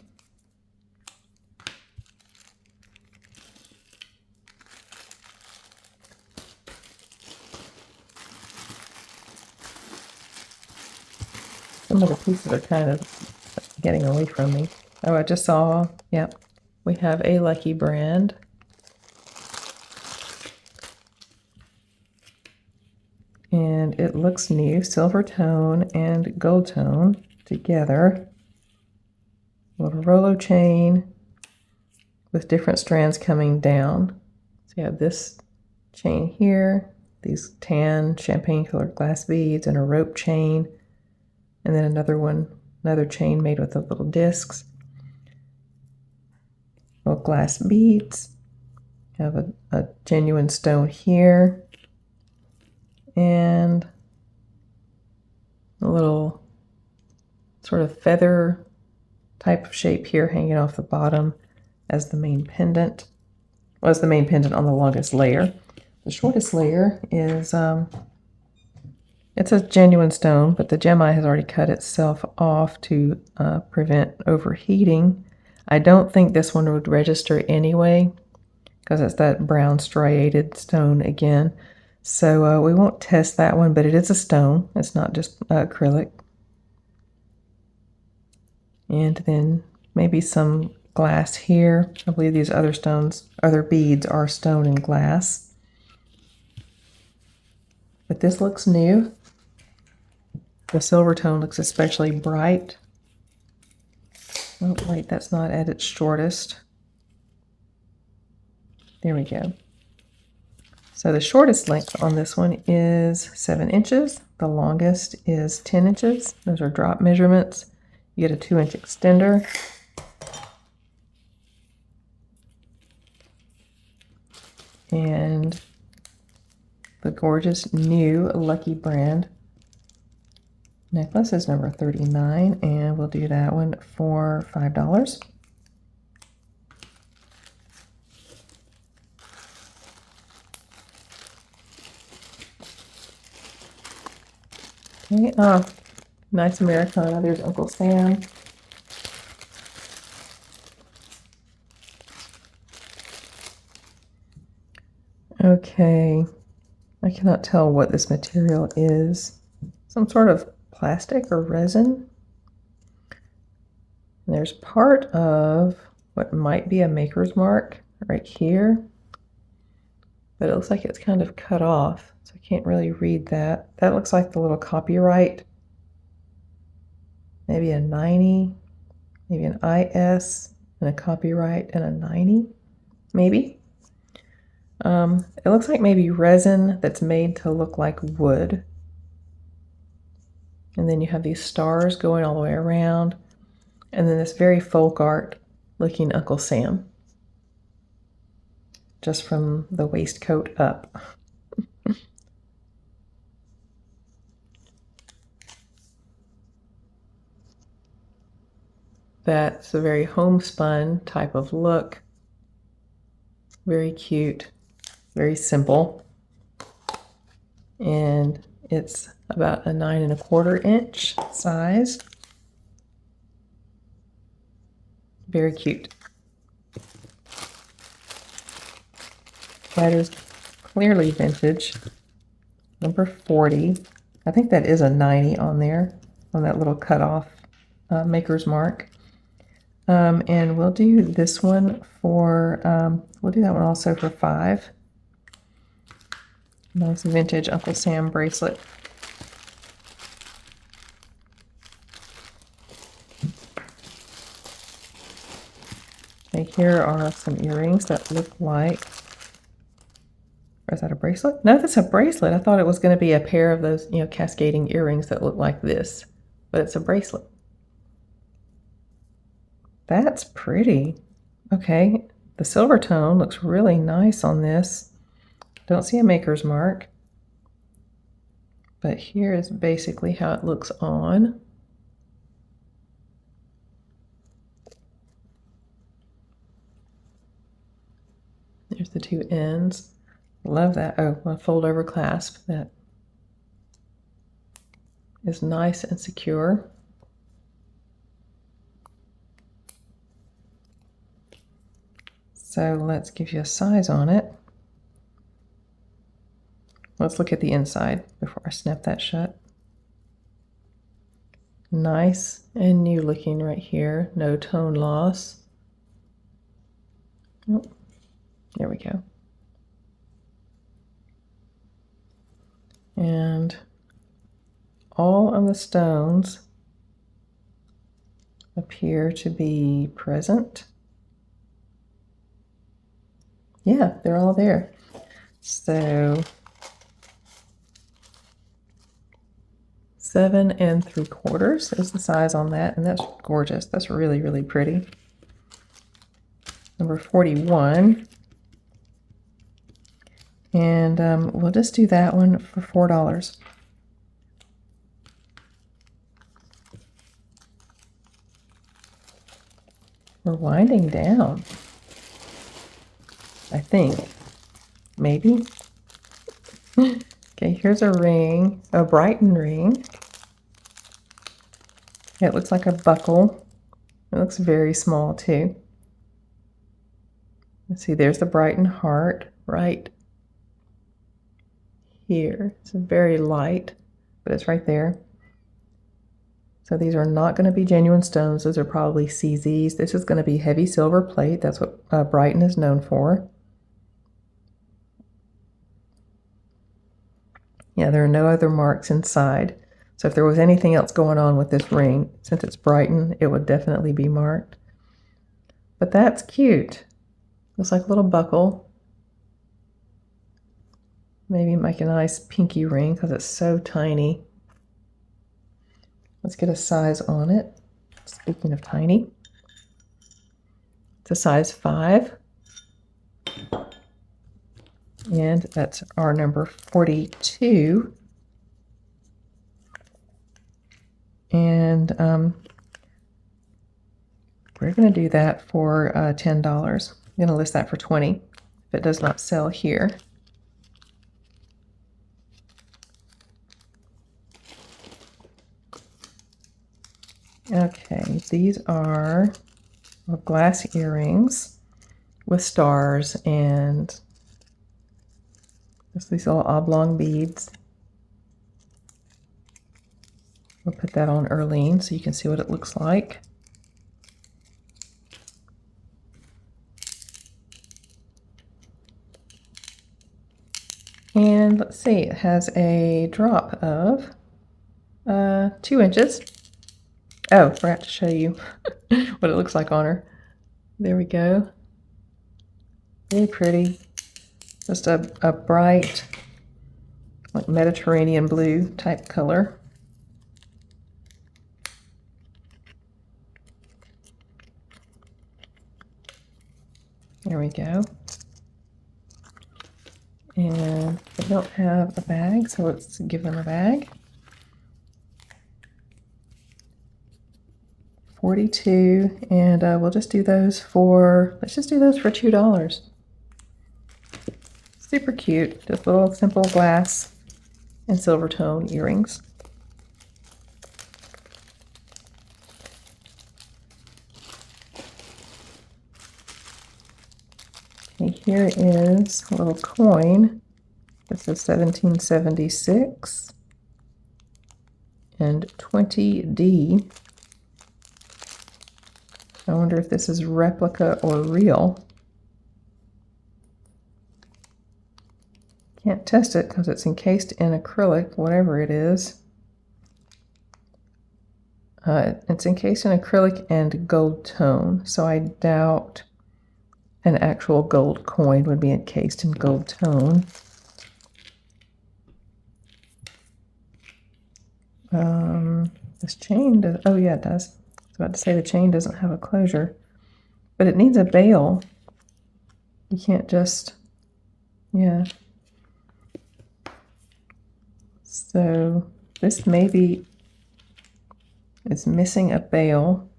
Some of the pieces are kind of getting away from me. Oh, I just saw, yep, we have a Lucky brand. And it looks new, silver tone and gold tone together. A little Rolo chain with different strands coming down. So you have this chain here, these tan champagne colored glass beads, and a rope chain, and then another chain made with the little discs. Little glass beads. You have a genuine stone here, and a little sort of feather type of shape here hanging off the bottom as the main pendant. Well, as the main pendant on the longest layer. The shortest layer is, it's a genuine stone, but the gem eye has already cut itself off to prevent overheating. I don't think this one would register anyway, because it's that brown striated stone again. So we won't test that one, but it is a stone. It's not just acrylic. And then maybe some glass here. I believe these other beads are stone and glass. But this looks new. The silver tone looks especially bright. Oh, wait, that's not at its shortest. There we go. So the shortest length on this one is 7 inches. The longest is 10 inches. Those are drop measurements. You get a 2-inch extender. And the gorgeous new Lucky brand necklace is number 39, and we'll do that one for $5. Okay, nice Americana. There's Uncle Sam. Okay, I cannot tell what this material is. Some sort of plastic or resin. And there's part of what might be a maker's mark right here, but it looks like it's kind of cut off, so I can't really read that. That looks like the little copyright. Maybe a 90, maybe an IS and a copyright and a 90, maybe. It looks like maybe resin that's made to look like wood. And then you have these stars going all the way around. And then this very folk art looking Uncle Sam. Just from the waistcoat up. That's a very homespun type of look. Very cute, very simple. And it's about a 9 1/4 inch size. Very cute. That is clearly vintage. Number 40. I think that is a 90 on there, on that little cutoff maker's mark. And we'll do this one for, we'll do that one also for $5. Nice vintage Uncle Sam bracelet. Okay, here are some earrings that look like, or is that a bracelet? No, that's a bracelet. I thought it was going to be a pair of those, cascading earrings that look like this, but it's a bracelet. That's pretty. Okay, the silver tone looks really nice on this. Don't see a maker's mark, but here is basically how it looks on. There's the two ends. Love that. Oh, my fold over clasp. That is nice and secure. So let's give you a size on it. Let's look at the inside before I snap that shut. Nice and new looking right here. No tone loss. Oh, there we go. And all of the stones appear to be present. Yeah, they're all there. So 7 3/4 is the size on that, and that's gorgeous. That's really, really pretty. Number 41. And we'll just do that one for $4. We're winding down, I think. Maybe. Okay, here's a ring, a Brighton ring. It looks like a buckle. It looks very small too. Let's see, there's the Brighton heart right here. It's very light, but it's right there. So these are not going to be genuine stones. Those are probably CZs. This is going to be heavy silver plate. That's what Brighton is known for. Yeah, there are no other marks inside. So if there was anything else going on with this ring, since it's Brighton, it would definitely be marked. But that's cute. Looks like a little buckle. Maybe make a nice pinky ring because it's so tiny. Let's get a size on it. Speaking of tiny, it's a size 5. And that's our number 42. And we're going to do that for $10. I'm going to list that for $20 if it does not sell here. Okay, these are glass earrings with stars and just these little oblong beads. We'll put that on Erlene so you can see what it looks like. And let's see, it has a drop of 2 inches. Oh, forgot to show you what it looks like on her. There we go. Very pretty. Just a bright, like Mediterranean blue type color. There we go. And they don't have a bag, so let's give them a bag. 42, and we'll just do those for, let's just do those for $2. Super cute, just little simple glass and silver tone earrings. Okay, here is a little coin. This is 1776 and 20D. I wonder if this is replica or real. Can't test it because it's encased in acrylic, whatever it is. It's encased in acrylic and gold tone, so I doubt an actual gold coin would be encased in gold tone. This chain does, oh yeah, it does. I was about to say the chain doesn't have a closure, but it needs a bail. You can't just, yeah. So this maybe is missing a bail.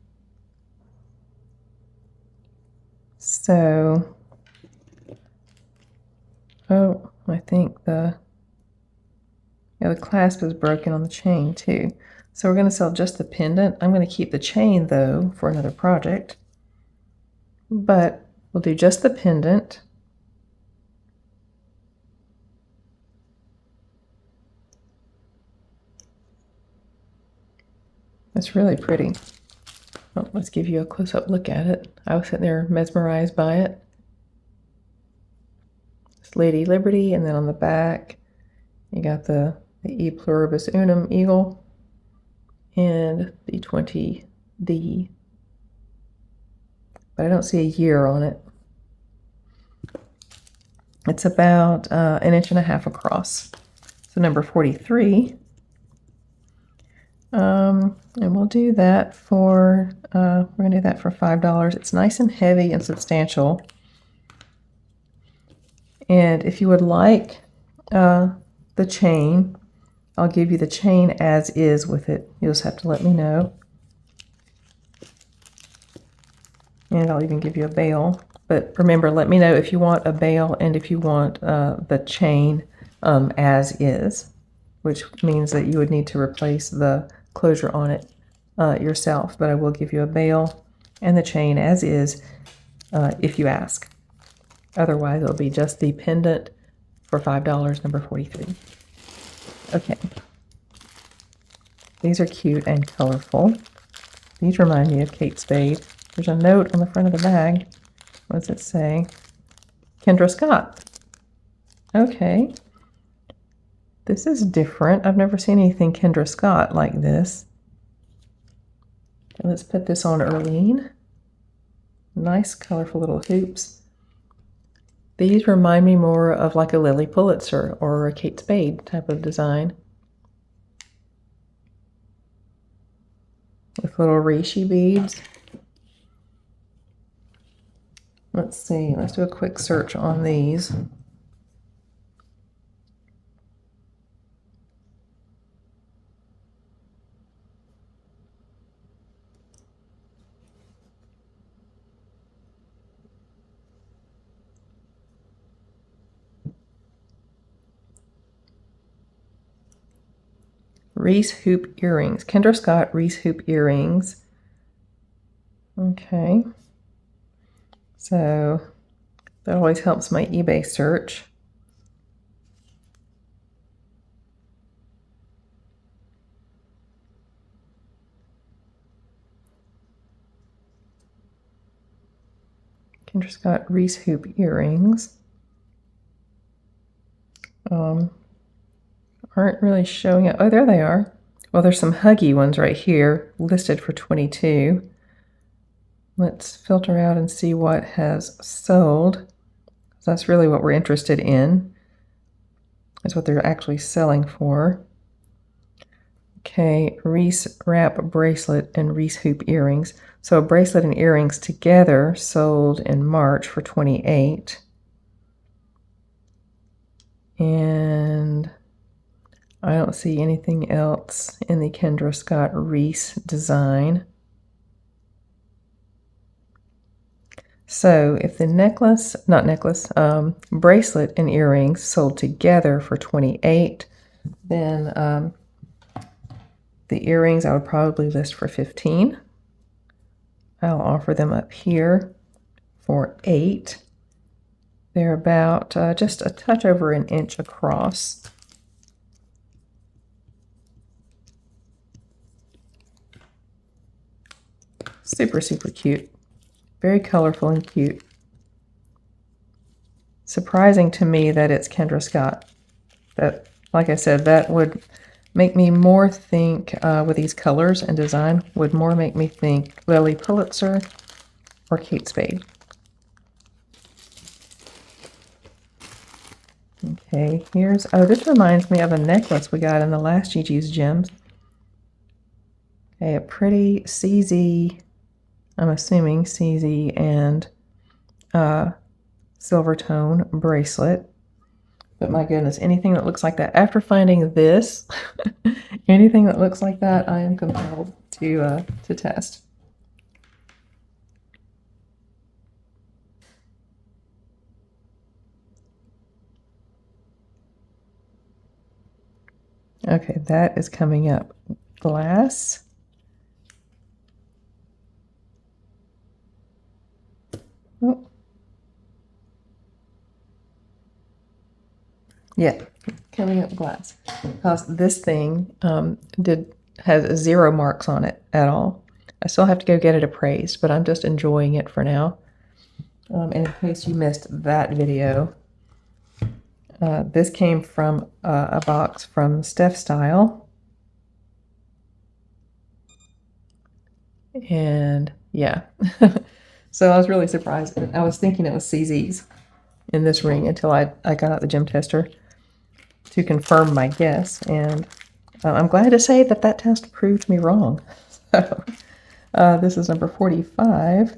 So, oh, I think the clasp is broken on the chain too. So we're going to sell just the pendant. I'm going to keep the chain though for another project. But we'll do just the pendant. It's really pretty. Oh, let's give you a close-up look at it. I was sitting there mesmerized by it. It's Lady Liberty, and then on the back, you got the E pluribus unum eagle and the 20D. But I don't see a year on it. It's about 1.5 inches across. So number 43. And we'll do that for, we're going to do that for $5. It's nice and heavy and substantial. And if you would like the chain, I'll give you the chain as is with it. You'll just have to let me know. And I'll even give you a bail. But remember, let me know if you want a bail and if you want the chain as is, which means that you would need to replace the closure on it yourself. But I will give you a bail and the chain as is if you ask. Otherwise, it'll be just the pendant for $5, number 43. Okay. These are cute and colorful. These remind me of Kate Spade. There's a note on the front of the bag. What does it say? Kendra Scott. Okay. This is different. I've never seen anything Kendra Scott like this. Okay, let's put this on Erlene. Nice, colorful little hoops. These remind me more of like a Lily Pulitzer or a Kate Spade type of design. With little reishi beads. Let's see, let's do a quick search on these. Reese hoop earrings. Kendra Scott Reese hoop earrings. Okay. So that always helps my eBay search. Kendra Scott Reese hoop earrings. Aren't really showing up. Oh, there they are. Well, there's some huggy ones right here listed for 22. Let's filter out and see what has sold. That's really what we're interested in. That's what they're actually selling for. Okay, Reese wrap bracelet and Reese hoop earrings. So a bracelet and earrings together sold in March for 28. And I don't see anything else in the Kendra Scott Reese design. So if the bracelet and earrings sold together for 28, then the earrings I would probably list for 15. I'll offer them up here for 8. They're about just a touch over 1 inch across. Super, super cute. Very colorful and cute. Surprising to me that it's Kendra Scott. That, like I said, that would make me more think, with these colors and design, would more make me think Lily Pulitzer or Kate Spade. Okay, here's, oh, this reminds me of a necklace we got in the last Gigi's Gems. Okay, a pretty CZ, I'm assuming CZ and silver tone bracelet. But my goodness, anything that looks like that, after finding this, anything that looks like that, I am compelled to test. Okay, that is coming up. Glass. Oh. Yeah, coming up glass. Because this thing did has 0 marks on it at all. I still have to go get it appraised, but I'm just enjoying it for now. And in case you missed that video, this came from a box from Steph Style. And yeah, so I was really surprised. I was thinking it was CZ's in this ring until I got out the gem tester to confirm my guess. And I'm glad to say that that test proved me wrong. So this is number 45.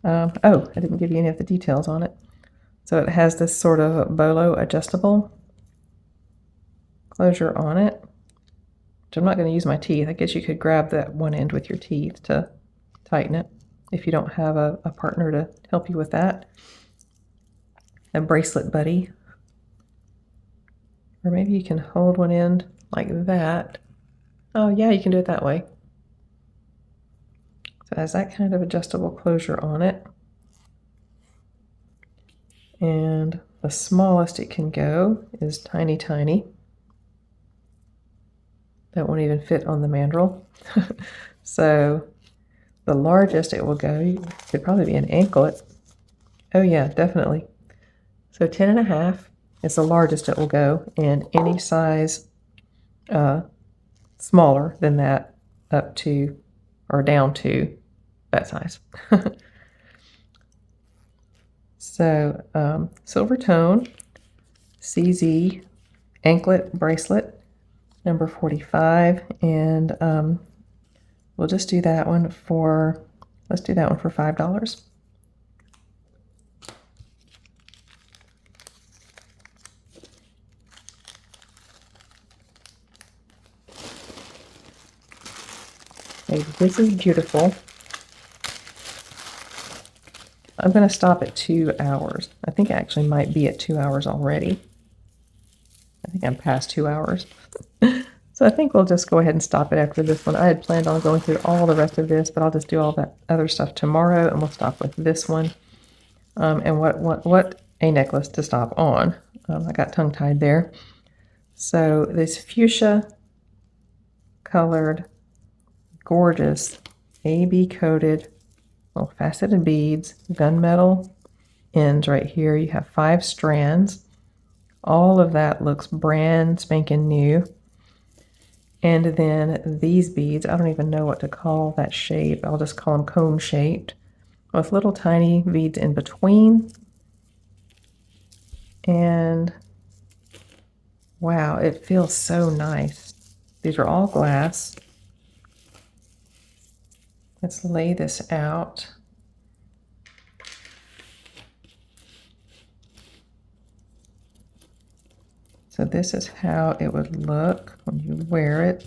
Oh, I didn't give you any of the details on it. So it has this sort of bolo adjustable closure on it, which I'm not going to use my teeth. I guess you could grab that one end with your teeth to tighten it if you don't have a partner to help you with that. A bracelet buddy. Or maybe you can hold one end like that. Oh yeah, you can do it that way. So it has that kind of adjustable closure on it. And the smallest it can go is tiny, tiny. That won't even fit on the mandrel. So the largest it will go could probably be an anklet. Oh yeah, definitely. So 10.5 is the largest it will go, and any size smaller than that up to or down to that size. So silver tone, CZ anklet bracelet, number 45, and we'll just do that one for, let's do that one for $5. Okay, this is beautiful. I'm going to stop at 2 hours. I think I actually might be at 2 hours already. I think I'm past 2 hours. So I think we'll just go ahead and stop it after this one. I had planned on going through all the rest of this, but I'll just do all that other stuff tomorrow, and we'll stop with this one. And what a necklace to stop on. I got tongue-tied there. So this fuchsia colored, gorgeous, AB coated, little faceted beads, gunmetal ends right here. You have 5 strands. All of that looks brand spanking new. And then these beads, I don't even know what to call that shape. I'll just call them cone shaped with little tiny beads in between. And wow, it feels so nice. These are all glass. Let's lay this out. So this is how it would look when you wear it,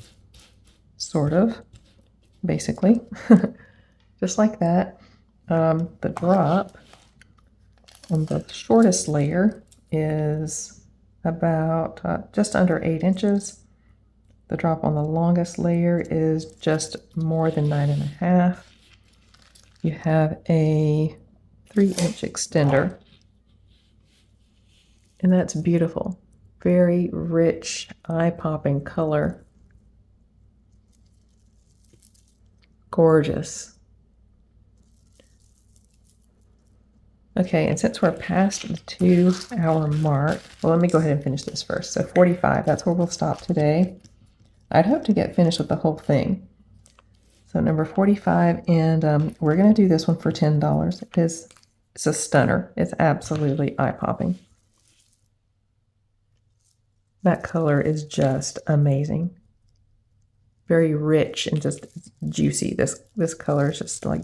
sort of, basically, just like that. The drop on the shortest layer is about just under 8 inches. The drop on the longest layer is just more than 9.5. You have a 3-inch extender, and that's beautiful. Very rich, eye-popping color. Gorgeous. Okay, and since we're past the 2-hour mark, well, let me go ahead and finish this first. So 45, that's where we'll stop today. I'd hope to get finished with the whole thing. So number 45, and we're going to do this one for $10. It's a stunner. It's absolutely eye-popping. That color is just amazing. Very rich and just juicy. This color is just like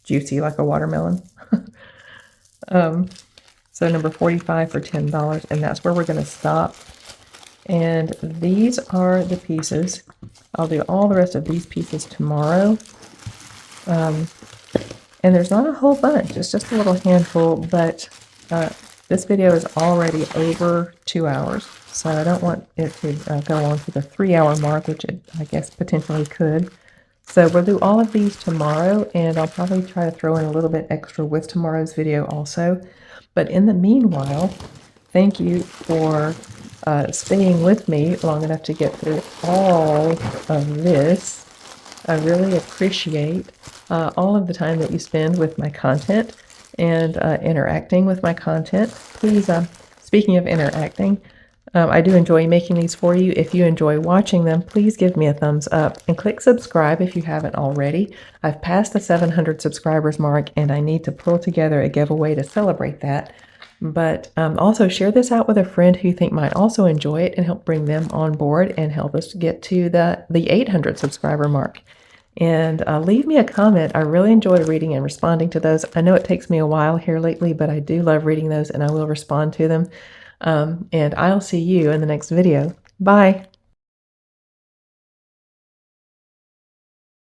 juicy like a watermelon. So number 45 for $10, and that's where we're going to stop. And these are the pieces. I'll do all the rest of these pieces tomorrow. And there's not a whole bunch. It's just a little handful, but this video is already over 2 hours. So I don't want it to go on to the 3-hour mark, which it, I guess, potentially could. So we'll do all of these tomorrow, and I'll probably try to throw in a little bit extra with tomorrow's video also. But in the meanwhile, thank you for staying with me long enough to get through all of this. I really appreciate all of the time that you spend with my content and interacting with my content. Please, speaking of interacting, I do enjoy making these for you. If you enjoy watching them, please give me a thumbs up and click subscribe if you haven't already. I've passed the 700 subscribers mark and I need to pull together a giveaway to celebrate that. But also share this out with a friend who you think might also enjoy it and help bring them on board and help us get to the 800 subscriber mark. And leave me a comment. I really enjoy reading and responding to those. I know it takes me a while here lately, but I do love reading those and I will respond to them. And I'll see you in the next video. Bye.